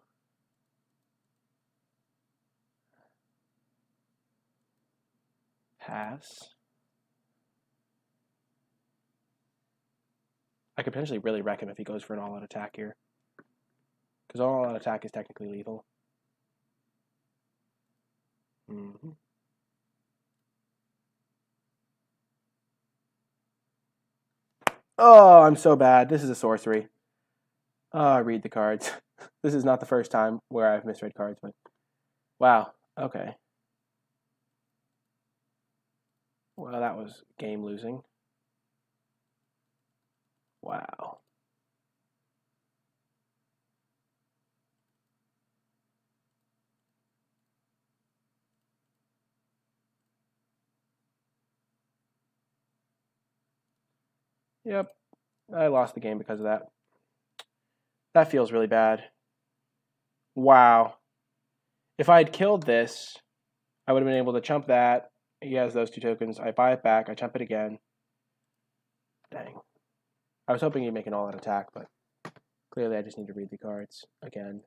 pass. I could potentially really wreck him if he goes for an all-out attack here. Because all-out attack is technically lethal. Oh, I'm so bad. This is a sorcery. Oh, I read the cards. This is not the first time where I've misread cards, but... Wow, okay. Well, that was game losing. Wow. Yep, I lost the game because of that. That feels really bad. Wow. If I had killed this, I would have been able to chump that. He has those 2 tokens. I buy it back. I chump it again. Dang. I was hoping he'd make an all-out attack, but clearly I just need to read the cards again.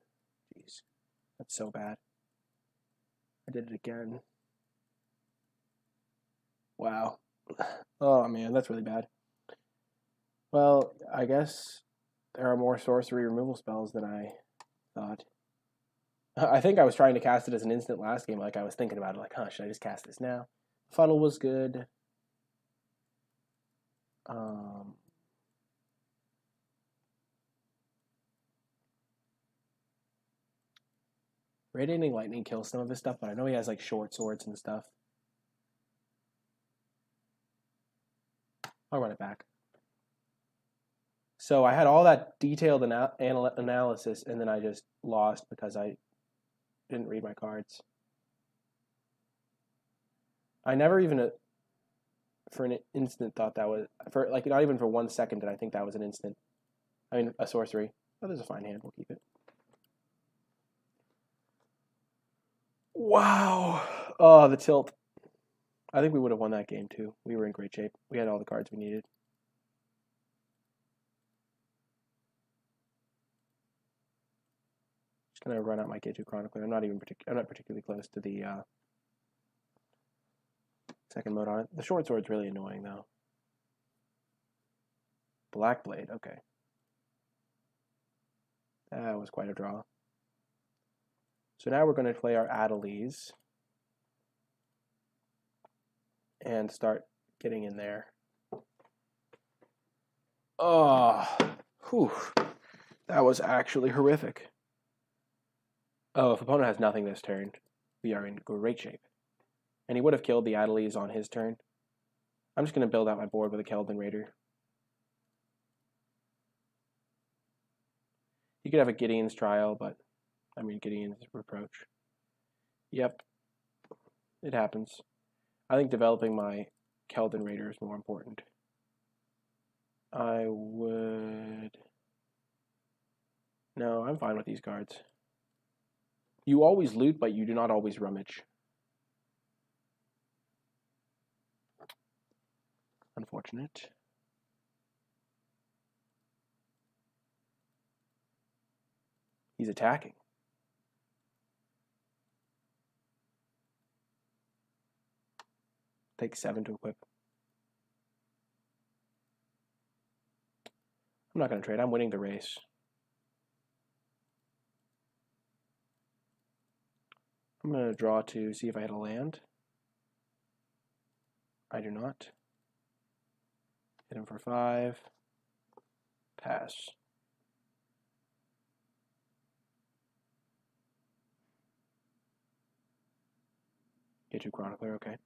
Jeez. That's so bad. I did it again. Wow. Oh, man, that's really bad. Well, I guess there are more sorcery removal spells than I thought. I think I was trying to cast it as an instant last game. Like, I was thinking about it, like, should I just cast this now? Funnel was good. Radiating Lightning kills some of his stuff, but I know he has, like, short swords and stuff. I'll run it back. So I had all that detailed analysis, and then I just lost because I didn't read my cards. I never even, for an instant, thought that was... like, not even for 1 second did I think that was an instant. I mean, a sorcery. Oh, there's a fine hand. We'll keep it. Wow. Oh, the tilt. I think we would have won that game, too. We were in great shape. We had all the cards we needed. Just gonna run out my K2 Chronicler. I'm not particularly close to the second mode on it. The short sword's really annoying though. Black blade, okay. That was quite a draw. So now we're going to play our Adelies and start getting in there. Oh, whew. That was actually horrific. Oh, if opponent has nothing this turn, we are in great shape. And he would have killed the Adelies on his turn. I'm just going to build out my board with a Keldon Raider. You could have a Gideon's Trial, but I mean Gideon's Reproach. Yep, it happens. I think developing my Keldon Raider is more important. I would... No, I'm fine with these cards. You always loot, but you do not always rummage. Unfortunate. He's attacking. Take 7 to equip. I'm not going to trade. I'm winning the race. I'm going to draw to see if I hit a land. I do not. Hit him for 5. Pass. Get you Chronicler, okay.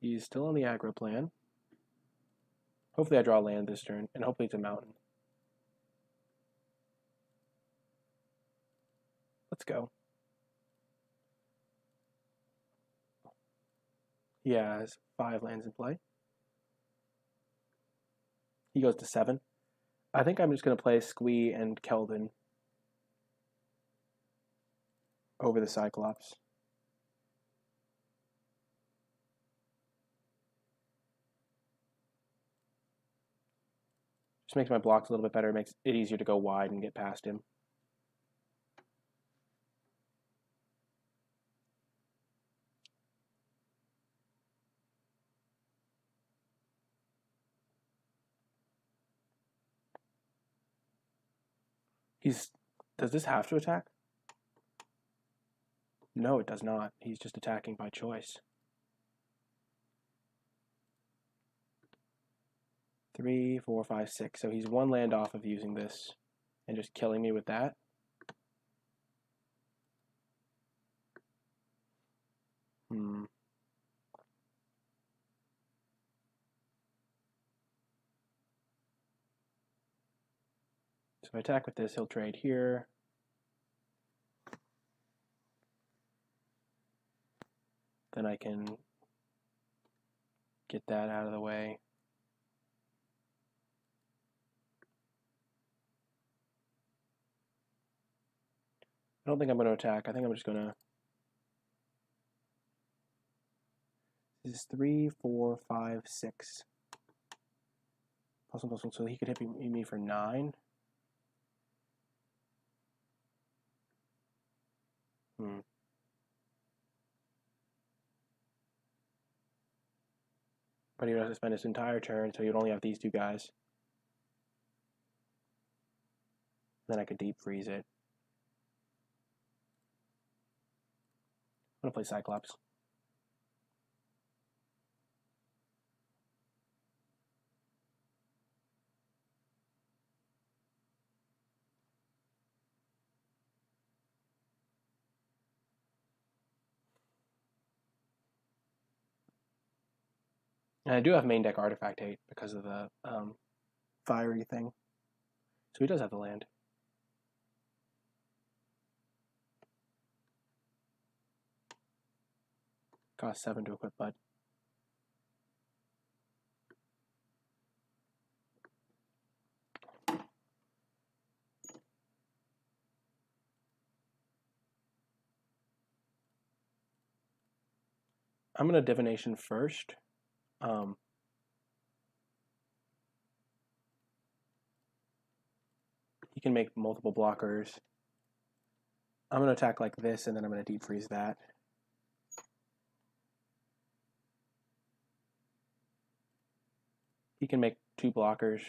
He's still on the aggro plan. Hopefully I draw land this turn, and hopefully it's a mountain. Let's go. He has 5 lands in play. He goes to 7. I think I'm just going to play Squee and Keldon over the Cyclops. Just makes my blocks a little bit better. It makes it easier to go wide and get past him. Does this have to attack? No, it does not. He's just attacking by choice. 3, 4, 5, 6. So he's 1 land off of using this and just killing me with that. So if I attack with this, he'll trade here. Then I can get that out of the way. I don't think I'm going to attack. I think I'm just going to... This is 3, 4, 5, 6. +1, +1, so he could hit me for 9. But he would have to spend his entire turn, so he would only have these 2 guys. Then I could deep freeze it. I'm going to play Cyclops. And I do have main deck Artifact Hate because of the fiery thing. So he does have the land. Cost 7 to equip Bud. I'm going to Divination first. He can make multiple blockers. I'm going to attack like this, and then I'm going to deep freeze that. He can make 2 blockers.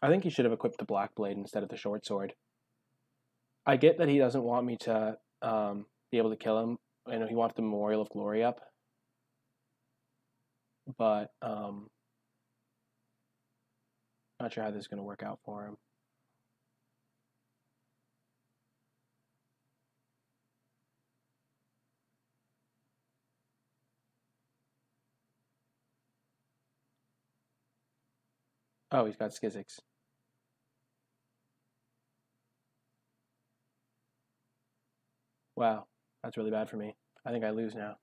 I think he should have equipped the Black Blade instead of the Short Sword. I get that he doesn't want me to be able to kill him. I know he wants the Memorial of Glory up. But not sure how this is going to work out for him. Oh, he's got Skizix. Wow, that's really bad for me. I think I lose now.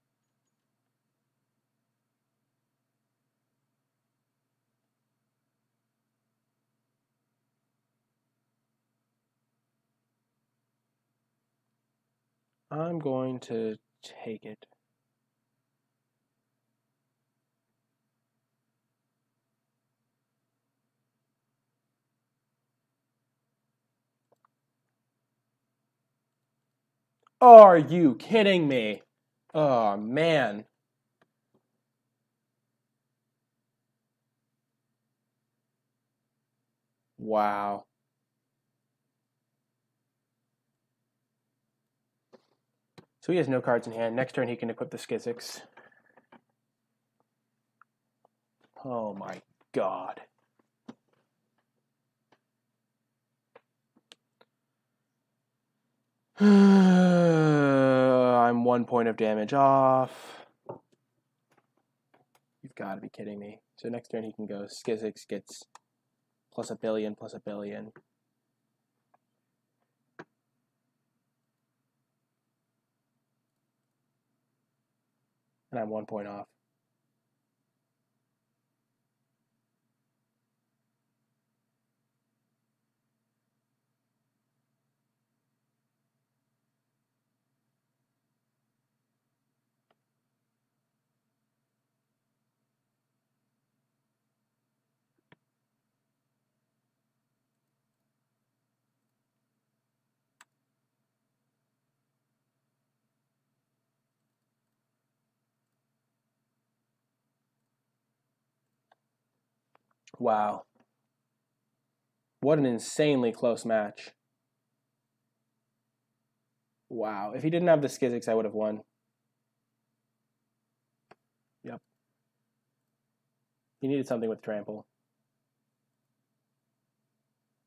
I'm going to take it. Are you kidding me? Oh, man. Wow. So he has no cards in hand. Next turn he can equip the Skizix. Oh my god. I'm 1 point of damage off. You've got to be kidding me. So next turn he can go Skizix gets plus a billion, plus a billion. And I'm 1 point off. Wow. What an insanely close match. Wow. If he didn't have the Skizix, I would have won. Yep. He needed something with trample.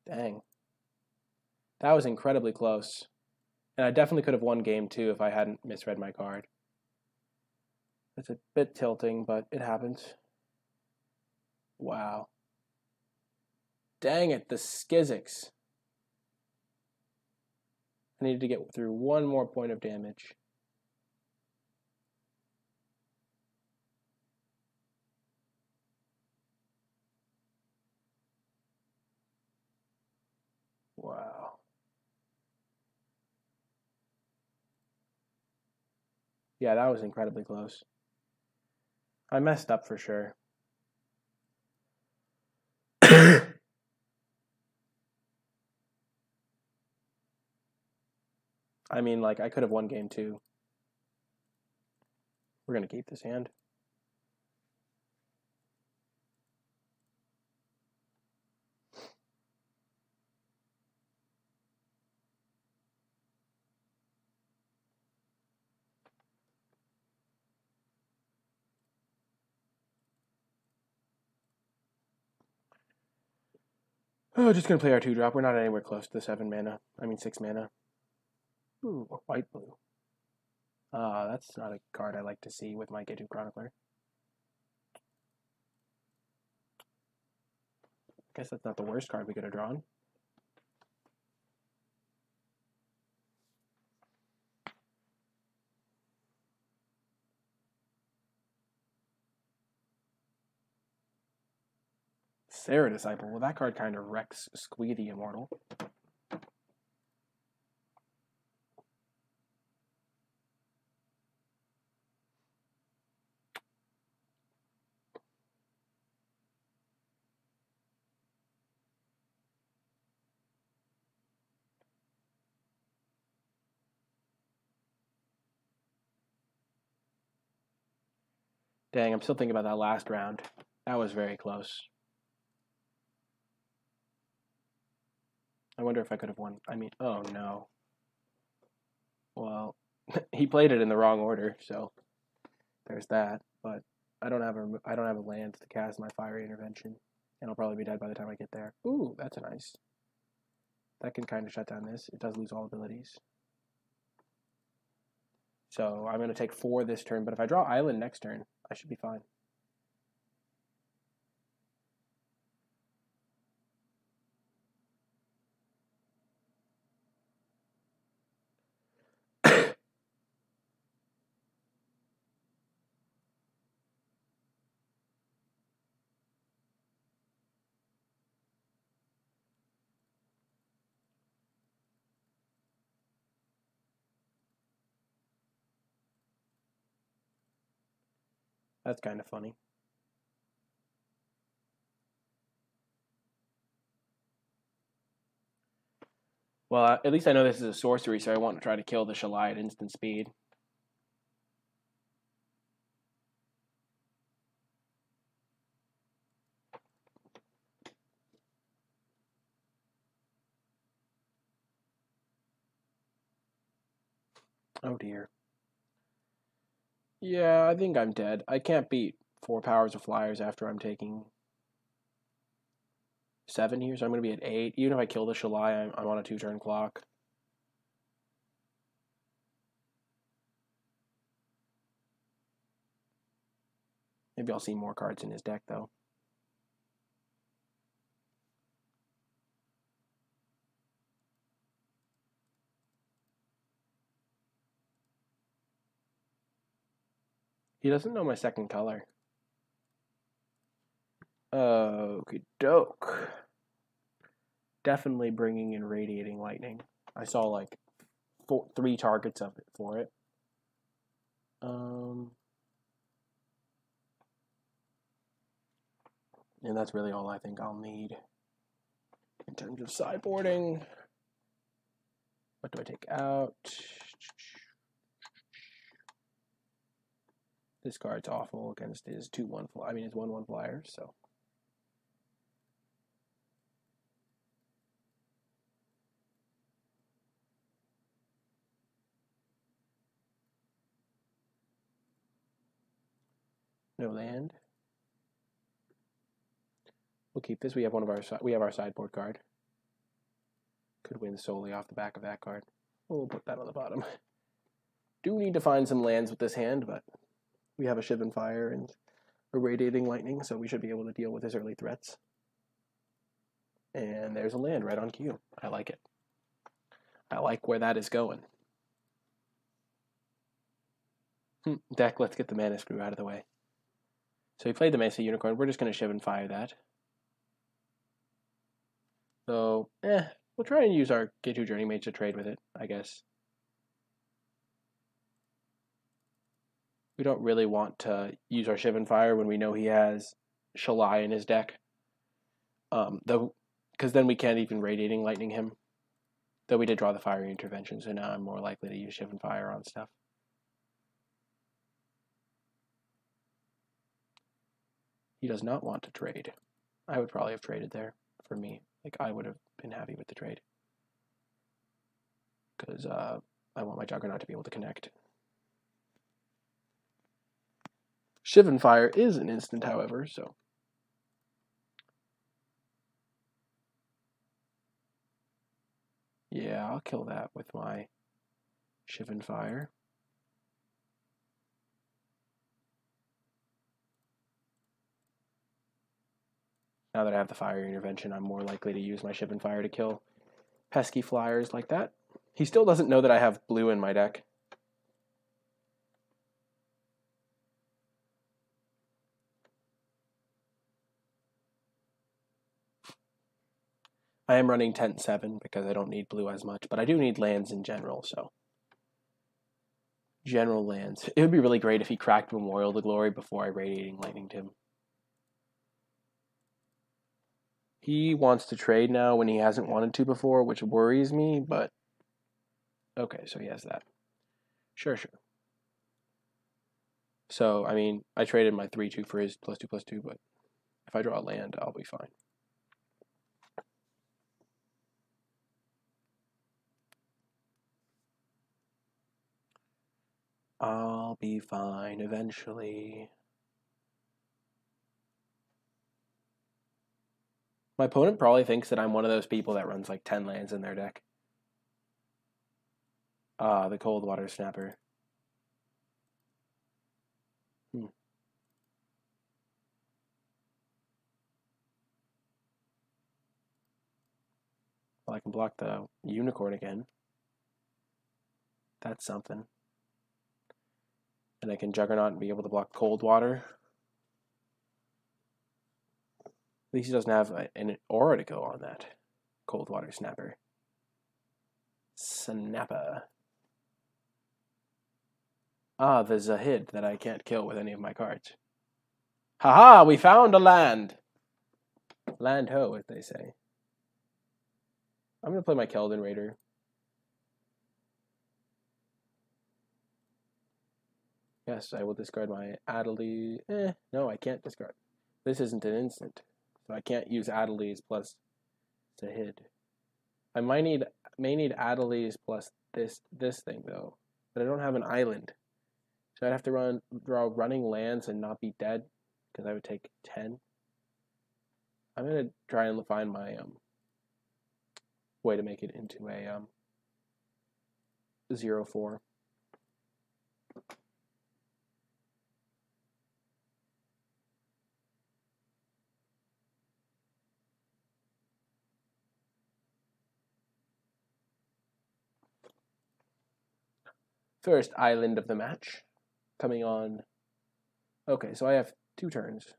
Dang. That was incredibly close. And I definitely could have won game 2 if I hadn't misread my card. It's a bit tilting, but it happens. Wow. Dang it, the Skizix. I needed to get through 1 more point of damage. Wow. Yeah, that was incredibly close. I messed up for sure. I mean, like, I could have won game 2. We're going to keep this hand. Oh, just going to play our 2-drop. We're not anywhere close to the 7 mana. I mean, 6 mana. Ooh, white blue. That's not a card I like to see with my G2 Chronicler. Guess that's not the worst card we could have drawn. Sarah Disciple. Well, that card kind of wrecks Squee the Immortal. Dang, I'm still thinking about that last round. That was very close. I wonder if I could have won. I mean, oh no. Well, he played it in the wrong order, so there's that. But I don't have a land to cast my fiery intervention, and I'll probably be dead by the time I get there. Ooh, that's a nice. That can kind of shut down this. It does lose all abilities. So I'm going to take 4 this turn, but if I draw Island next turn, I should be fine. That's kind of funny. Well, at least I know this is a sorcery, so I want to try to kill the Shalai at instant speed. Oh dear. Yeah, I think I'm dead. I can't beat 4 powers of flyers after I'm taking 7 here, so I'm going to be at 8. Even if I kill the Shalai, I'm on a 2-turn clock. Maybe I'll see more cards in his deck, though. He doesn't know my second color. Okie doke. Definitely bringing in Radiating Lightning. I saw like 3 targets of it for it. And that's really all I think I'll need in terms of sideboarding. What do I take out? This card's awful against his 2/1 flyer. I mean, his 1/1 flyer, so. No land. We'll keep this. We have our sideboard card. Could win solely off the back of that card. We'll put that on the bottom. Do need to find some lands with this hand, but we have a Shivan Fire and a Radiating Lightning, so we should be able to deal with his early threats. And there's a land right on cue. I like it. I like where that is going. Deck, let's get the Mana Screw out of the way. So he played the Mesa Unicorn. We're just going to Shivan Fire that. So, we'll try and use our K2 Journey Mage to trade with it, I guess. We don't really want to use our Shivan Fire when we know he has Shalai in his deck. Because then we can't even Radiating Lightning him. Though we did draw the Fiery Intervention, so now I'm more likely to use Shivan Fire on stuff. He does not want to trade. I would probably have traded there for me. Like, I would have been happy with the trade. Because I want my Juggernaut to be able to connect. Shivan Fire is an instant, however, so. Yeah, I'll kill that with my Shivan Fire. Now that I have the Fire Intervention, I'm more likely to use my Shivan Fire to kill pesky flyers like that. He still doesn't know that I have blue in my deck. I am running 10-7 because I don't need blue as much, but I do need lands in general, so. General lands. It would be really great if he cracked Memorial to Glory before I Radiating Lightninged him. He wants to trade now when he hasn't wanted to before, which worries me, but okay, so he has that. Sure. So, I mean, I traded my 3/2 for his +2/+2, but if I draw a land, I'll be fine. I'll be fine eventually. My opponent probably thinks that I'm one of those people that runs like 10 lands in their deck. The Cold Water Snapper. Well, I can block the Unicorn again. That's something. And I can Juggernaut and be able to block Cold Water. At least he doesn't have an aura to go on that Cold Water Snapper. Snapper. The Zahid that I can't kill with any of my cards. Haha, we found a land! Land ho, as they say. I'm going to play my Keldon Raider. Yes, I will discard my Adelies. No, I can't discard. This isn't an instant, so I can't use Adelies plus Zahid. I may need Adelies plus this thing though, but I don't have an island, so I'd have to draw running lands and not be dead because I would take 10. I'm gonna try and find my way to make it into a 0/4. First island of the match, coming on. Okay, so I have 2 turns,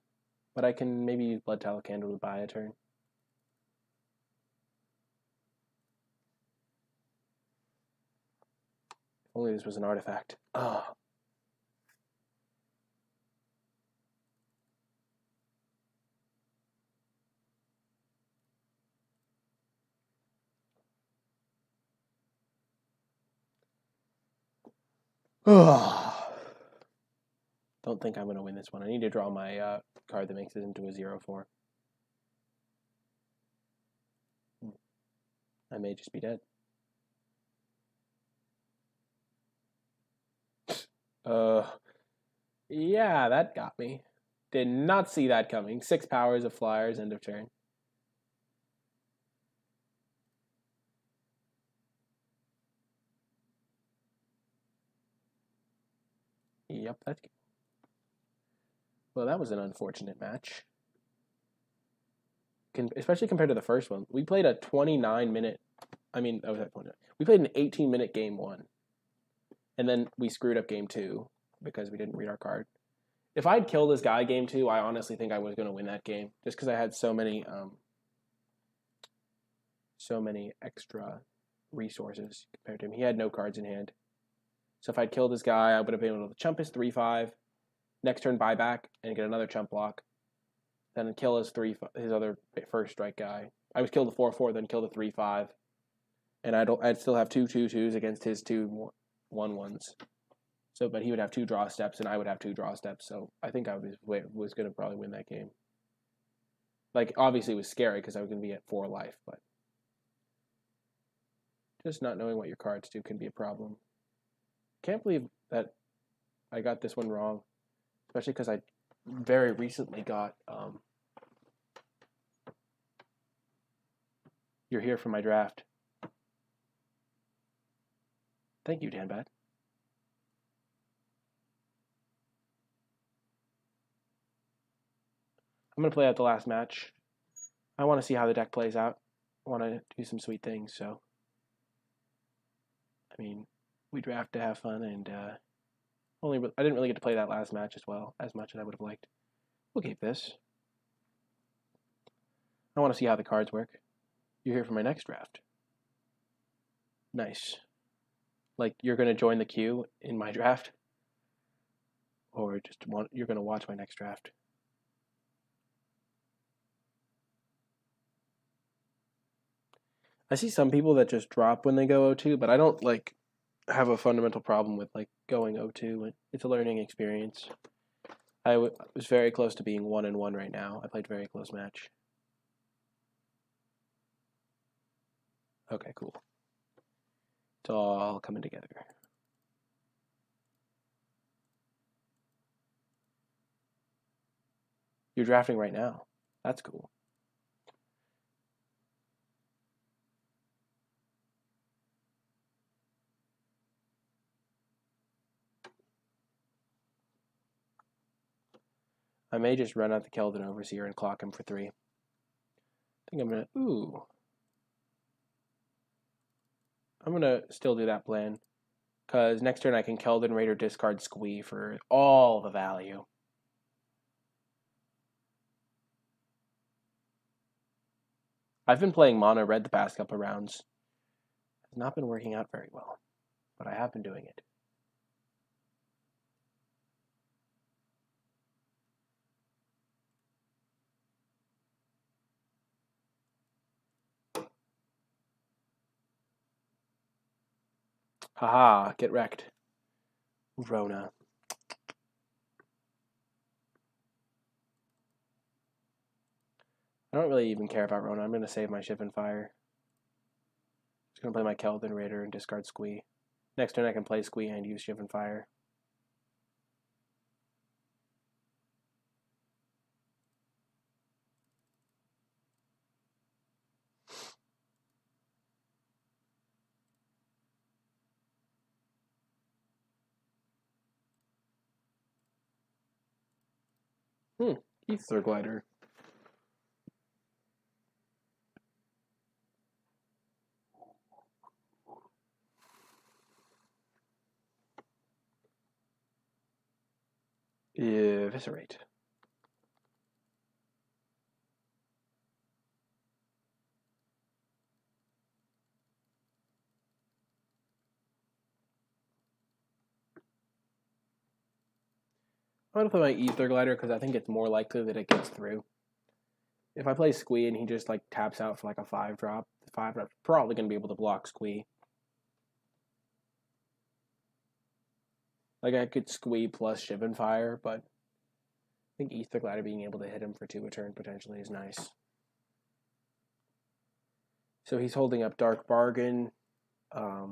but I can maybe use Blood Tallow Candle to buy a turn. If only this was an artifact. Ah. Don't think I'm going to win this one. I need to draw my card that makes it into a 0/4. I may just be dead. Yeah, that got me. Did not see that coming. 6 powers of flyers, end of turn. Yep, that's good. Well, that was an unfortunate match. Especially compared to the first one. We played a 29-minute... I mean, that was at 29. We played an 18-minute game 1. And then we screwed up game 2 because we didn't read our card. If I'd killed this guy game 2, I honestly think I was going to win that game. Just because I had so many extra resources compared to him. He had no cards in hand. So if I'd killed this guy, I would have been able to chump his 3/5, next turn buyback, and get another chump block. Then kill his other first strike guy. I would kill the 4/4, then kill the 3/5. And I'd still have 2 2/2s against his 2 1/1s. So, but he would have 2 draw steps, and I would have 2 draw steps. So I think I was going to probably win that game. Like, obviously it was scary because I was going to be at 4 life, but just not knowing what your cards do can be a problem. Can't believe that I got this one wrong, especially because I very recently got You're Here for my draft. Thank you, Dan Bad. I'm going to play out the last match. I want to see how the deck plays out. I want to do some sweet things, so. I mean, we draft to have fun, and I didn't really get to play that last match as much as I would have liked. We'll keep this. I want to see how the cards work. You're here for my next draft. Nice. Like, you're going to join the queue in my draft? Or you're going to watch my next draft? I see some people that just drop when they go 0-2, but I don't have a fundamental problem with like going 0-2. It's a learning experience. I was very close to being 1-1 right now. I played a very close match. Okay, cool. It's all coming together. You're drafting right now. That's cool. I may just run out the Keldon Overseer and clock him for 3. I think I'm gonna. Ooh. I'm gonna still do that plan. Because next turn I can Keldon Raider discard Squee for all the value. I've been playing mono red the past couple of rounds. It's not been working out very well, but I have been doing it. Haha, get wrecked. Rona. I don't really even care about Rona. I'm going to save my Shivan Fire. Just going to play my Keldon Raider and discard Squee. Next turn I can play Squee and use Shivan Fire. Ether Glider. Eviscerate. I'm going to play my Ether Glider because I think it's more likely that it gets through. If I play Squee and he just like taps out for like a 5-drop, the 5-drop's probably going to be able to block Squee. Like I could Squee plus Shivan Fire, but I think Ether Glider being able to hit him for 2 a turn potentially is nice. So he's holding up Dark Bargain, a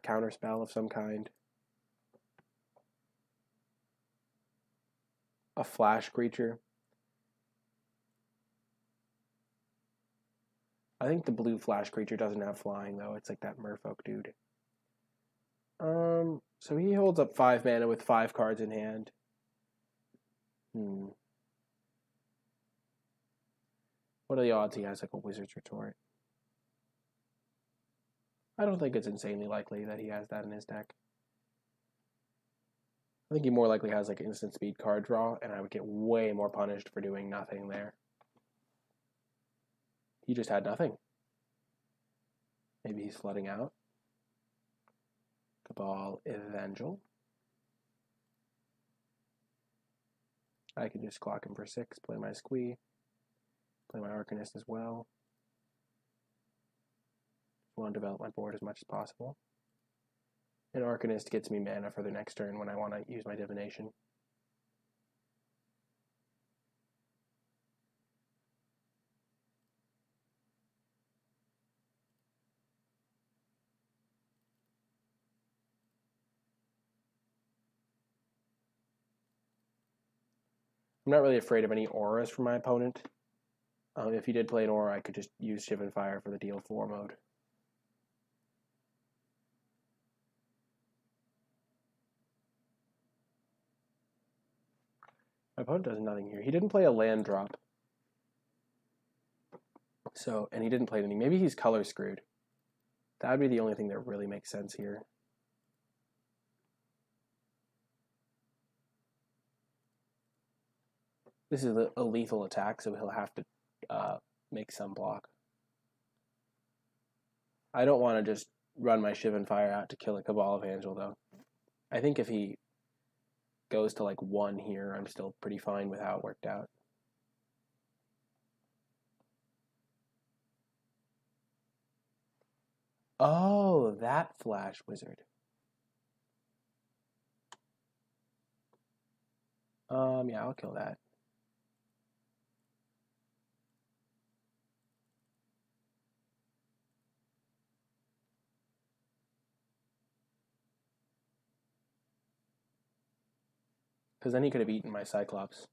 counter spell of some kind, a flash creature. I think the blue flash creature doesn't have flying though. It's like that Merfolk dude. So he holds up 5 mana with 5 cards in hand. What are the odds he has like a Wizard's Retort? I don't think it's insanely likely that he has that in his deck. I think he more likely has like instant speed card draw, and I would get way more punished for doing nothing there. He just had nothing. Maybe he's flooding out. Cabal Evangel. I can just clock him for 6, play my Squee, play my Arcanist as well. I want to develop my board as much as possible. And Arcanist gets me mana for the next turn when I want to use my Divination. I'm not really afraid of any auras from my opponent. If he did play an aura, I could just use Shivan Fire for the deal 4 mode. My opponent does nothing here. He didn't play a land drop. So, and he didn't play anything. Maybe he's color screwed. That would be the only thing that really makes sense here. This is a lethal attack, so he'll have to make some block. I don't want to just run my Shivan Fire out to kill a Cabal Evangel, though. I think if he goes to like 1 here, I'm still pretty fine with how it worked out. Oh, that Flash Wizard. Yeah, I'll kill that. Because then he could have eaten my Cyclops.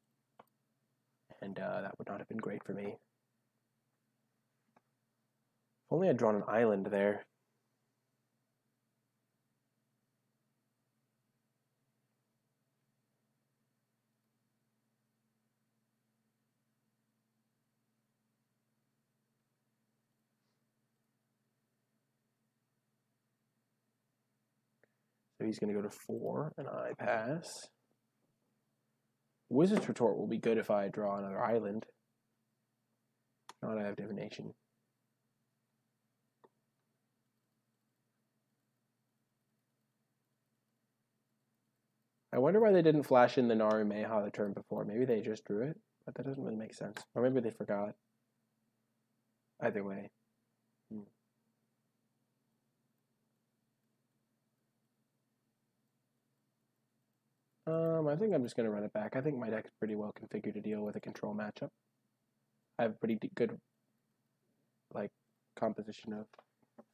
And that would not have been great for me. If only I'd drawn an island there. So he's going to go to 4, and I pass. Wizard's Retort will be good if I draw another island. Not I have Divination. I wonder why they didn't flash in the Narumeha the turn before. Maybe they just drew it, but that doesn't really make sense. Or maybe they forgot. Either way. I think I'm just going to run it back. I think my deck's pretty well configured to deal with a control matchup. I have a pretty good, like, composition of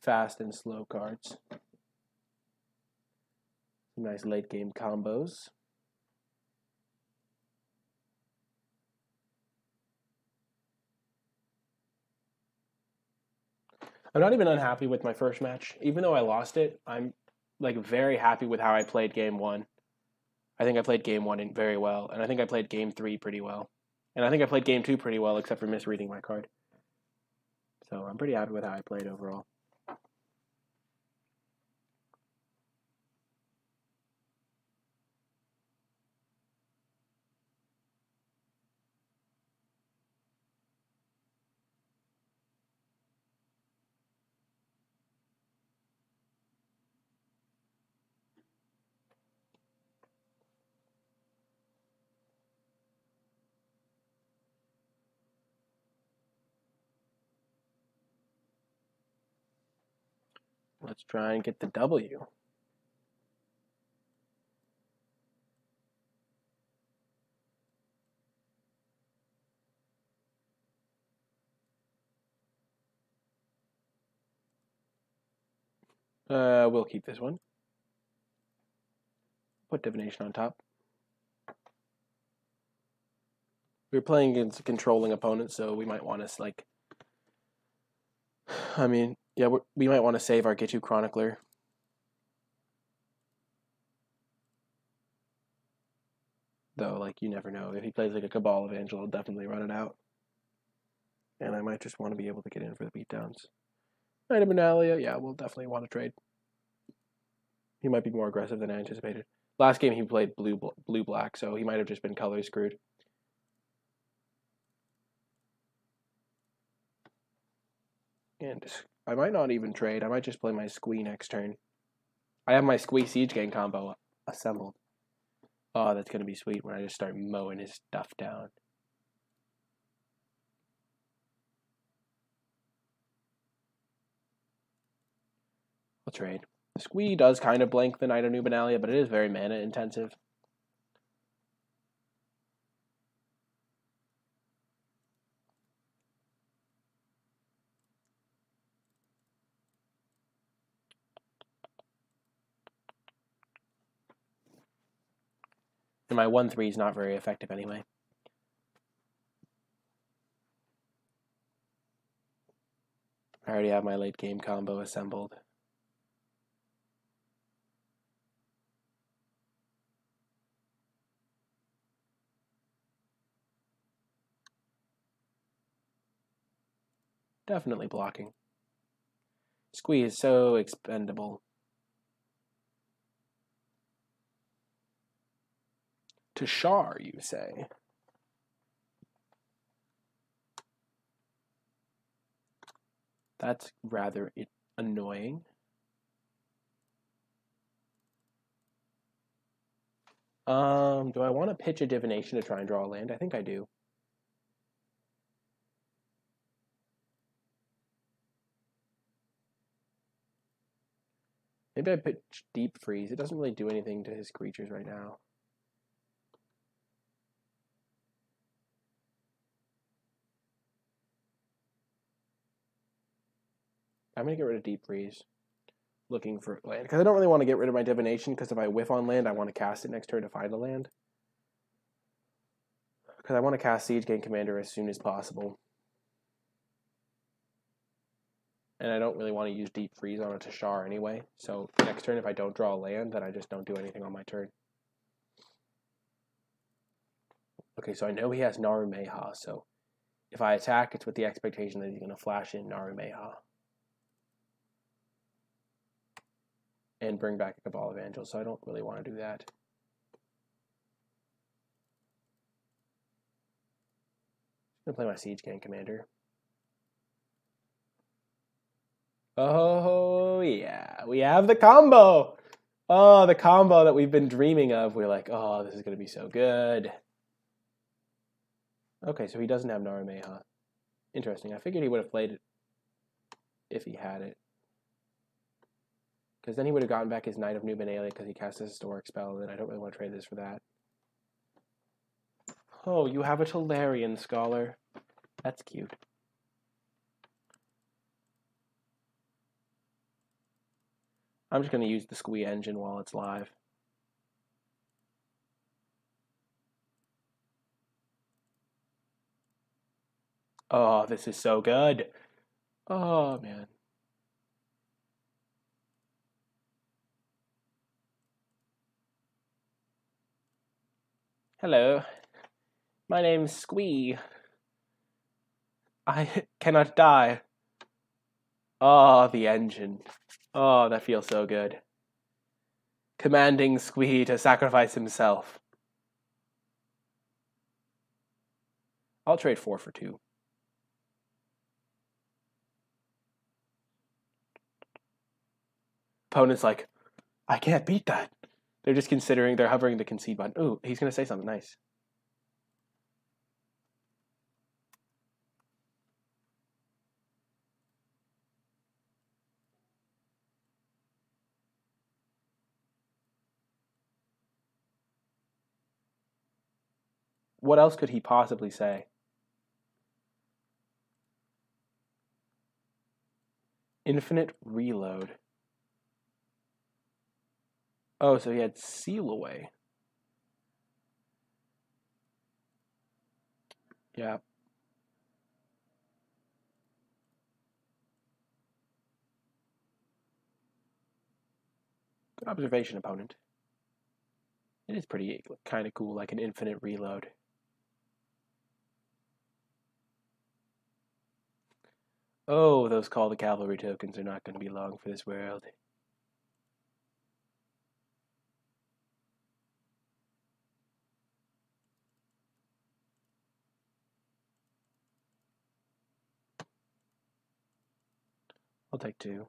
fast and slow cards. Some nice late game combos. I'm not even unhappy with my first match. Even though I lost it, I'm like very happy with how I played game 1. I think I played game 1 very well, and I think I played game 3 pretty well. And I think I played game 2 pretty well, except for misreading my card. So I'm pretty happy with how I played overall. Let's try and get the W. We'll keep this one. Put Divination on top. We're playing against a controlling opponent, so we might want to, like... I mean, yeah, we might want to save our Gitu Chronicler. Though, like, you never know. If he plays like a Cabal Evangel, I'll definitely run it out. And I might just want to be able to get in for the beatdowns. Knight of Dominaria, yeah, we'll definitely want to trade. He might be more aggressive than I anticipated. Last game he played blue-black, so he might have just been color screwed. And I might not even trade. I might just play my Squee next turn. I have my Squee Siege Gang combo assembled. Oh, that's going to be sweet when I just start mowing his stuff down. I'll trade. Squee does kind of blank the Knight of Nubenalia, but it is very mana intensive. And my 1/3 is not very effective anyway. I already have my late game combo assembled. Definitely blocking. Squee is so expendable. To Shar, you say? That's rather annoying. Do I want to pitch a Divination to try and draw a land? I think I do. Maybe I pitch Deep Freeze. It doesn't really do anything to his creatures right now. I'm going to get rid of Deep Freeze. Looking for land. Because I don't really want to get rid of my Divination, because if I whiff on land, I want to cast it next turn to find a land. Because I want to cast Siege Gang Commander as soon as possible. And I don't really want to use Deep Freeze on a Tashar anyway. So next turn, if I don't draw a land, then I just don't do anything on my turn. Okay, so I know he has Narumeha, so if I attack, it's with the expectation that he's going to flash in Narumeha. And bring back a Cabal of Angels, so I don't really want to do that. I'm going to play my Siege Gang Commander. Oh, yeah. We have the combo! Oh, the combo that we've been dreaming of. We're like, oh, this is going to be so good. Okay, so he doesn't have Narumeha. Interesting. I figured he would have played it if he had it. Because then he would have gotten back his Knight of Numenalia because he cast a Historic spell, and I don't really want to trade this for that. Oh, you have a Tolarian Scholar. That's cute. I'm just going to use the Squee engine while it's live. Oh, this is so good. Oh, man. Hello. My name's Squee. I cannot die. Oh, the engine. Oh, that feels so good. Commanding Squee to sacrifice himself. I'll trade 4 for 2. Opponent's like, I can't beat that. They're just considering, they're hovering the concede button. Ooh, he's going to say something nice. What else could he possibly say? Infinite reload. Oh, so he had Seal Away. Yeah. Good observation, opponent. It is pretty kind of cool, like an infinite reload. Oh, those Call to Cavalry tokens are not going to be long for this world. I'll take 2.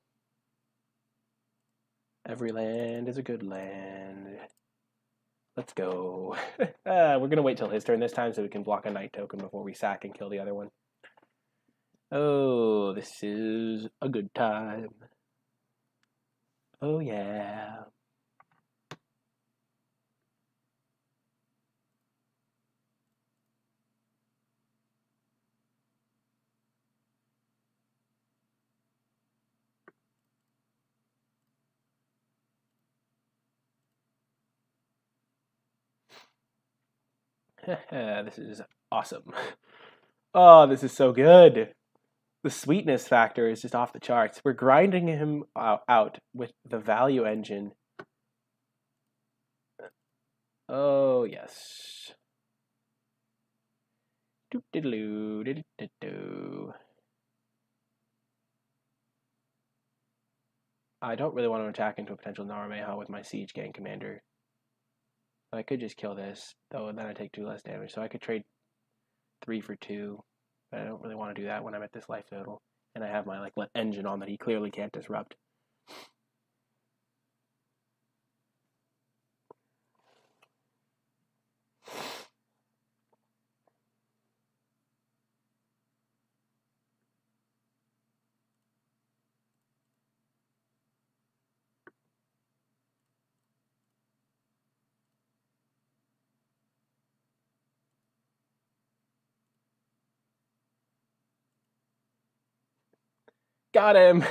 Every land is a good land. Let's go. We're going to wait till his turn this time so we can block a Knight token before we sack and kill the other one. Oh, this is a good time. Oh, yeah. This is awesome. Oh, this is so good. The sweetness factor is just off the charts. We're grinding him out with the value engine. Oh, yes. I don't really want to attack into a potential Narumeha with my Siege Gang Commander. I could just kill this, though, and then I take 2 less damage. So I could trade 3 for 2, but I don't really want to do that when I'm at this life total. And I have my engine on that he clearly can't disrupt. Got him.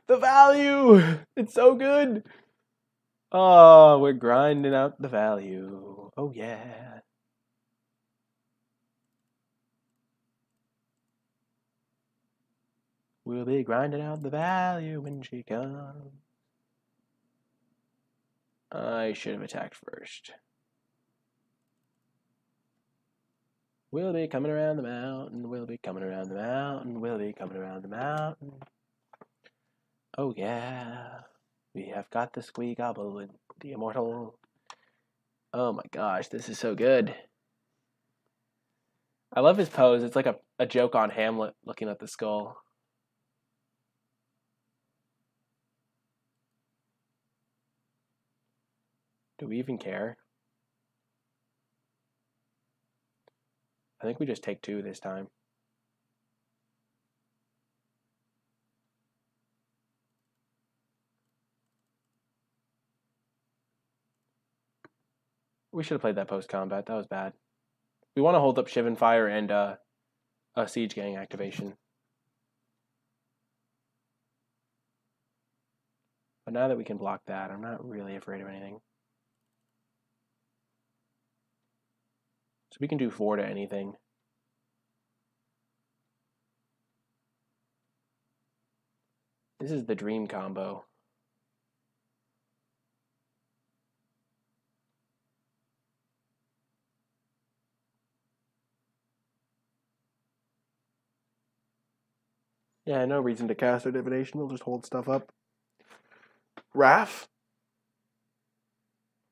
The value. It's so good. Oh, we're grinding out the value. Oh, yeah. We'll be grinding out the value when she comes. I should have attacked first. We'll be coming around the mountain. We'll be coming around the mountain. We'll be coming around the mountain. Oh, yeah. We have got the squee goblin, the immortal. Oh my gosh, this is so good. I love his pose. It's like a joke on Hamlet looking at the skull. Do we even care? I think we just take 2 this time. We should have played that post-combat. That was bad. We want to hold up Shivan Fire and a Siege Gang activation. But now that we can block that, I'm not really afraid of anything. So we can do 4 to anything. This is the dream combo. Yeah, no reason to cast our divination. We'll just hold stuff up. Raph?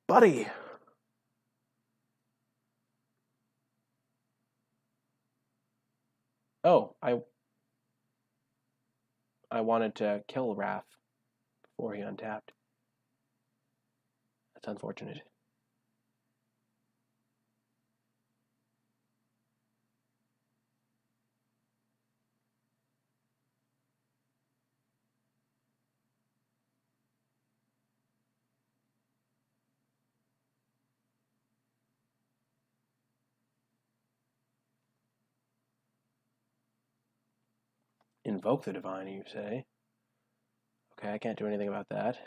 Buddy! Oh, I wanted to kill Raph before he untapped. That's unfortunate. Invoke the divine, you say? Okay, I can't do anything about that.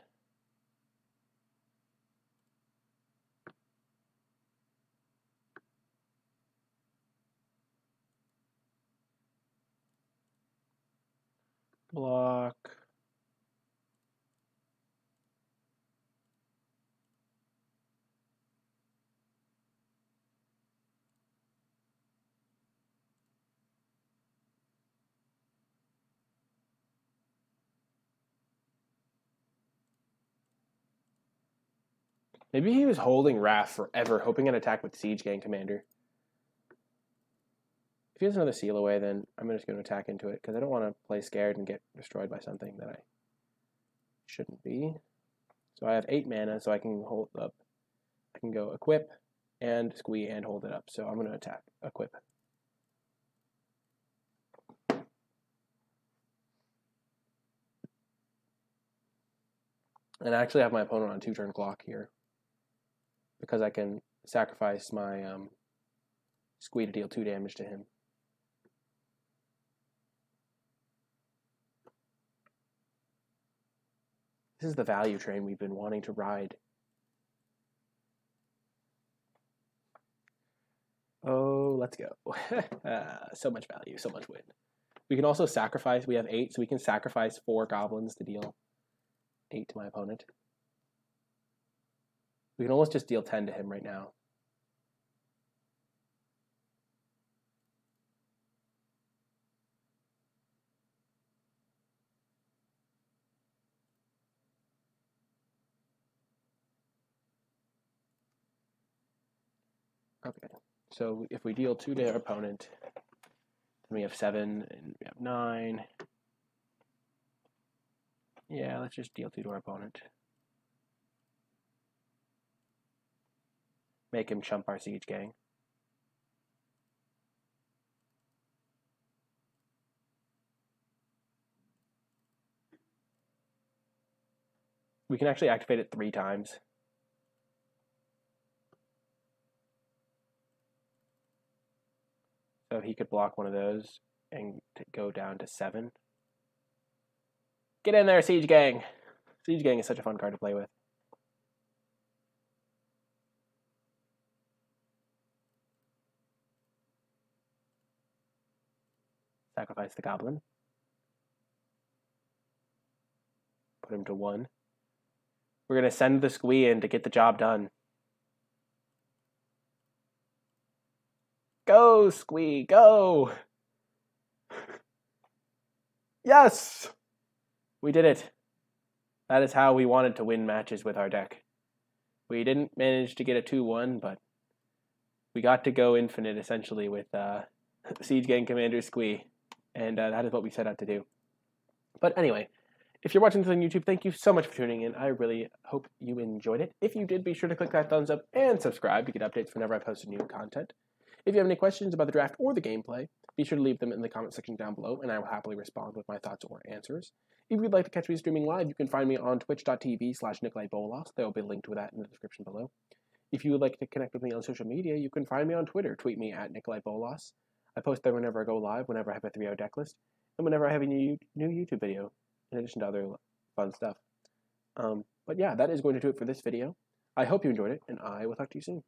Block. Maybe he was holding Raph forever, hoping an attack with Siege Gang Commander. If he has another seal away, then I'm just going to attack into it, because I don't want to play scared and get destroyed by something that I shouldn't be. So I have 8 mana, so I can hold up. I can go equip and squee and hold it up. So I'm going to attack, equip. And I actually have my opponent on 2-turn clock here, because I can sacrifice my squee to deal 2 damage to him. This is the value train we've been wanting to ride. Oh, let's go. So much value, so much win. We can also sacrifice. We have 8, so we can sacrifice 4 goblins to deal 8 to my opponent. We can almost just deal 10 to him right now. Okay, so if we deal 2 to our opponent, then we have 7 and we have 9. Yeah, let's just deal 2 to our opponent. Make him chump our Siege Gang. We can actually activate it 3 times. So he could block one of those and go down to 7. Get in there, Siege Gang. Siege Gang is such a fun card to play with. Sacrifice the Goblin. Put him to 1. We're going to send the Squee in to get the job done. Go, Squee, go! Yes! We did it. That is how we wanted to win matches with our deck. We didn't manage to get a 2-1, but we got to go infinite, essentially, with Siege Gang Commander Squee. And that is what we set out to do. But anyway, if you're watching this on YouTube, thank you so much for tuning in. I really hope you enjoyed it. If you did, be sure to click that thumbs up and subscribe to get updates whenever I post new content. If you have any questions about the draft or the gameplay, be sure to leave them in the comment section down below, and I will happily respond with my thoughts or answers. If you'd like to catch me streaming live, you can find me on twitch.tv/NicolaiBolas. There will be a link to that in the description below. If you would like to connect with me on social media, you can find me on Twitter. Tweet me at NicolaiBolas. I post there whenever I go live, whenever I have a 3-0 deck list, and whenever I have a new YouTube video, in addition to other fun stuff. But yeah, that is going to do it for this video. I hope you enjoyed it, and I will talk to you soon.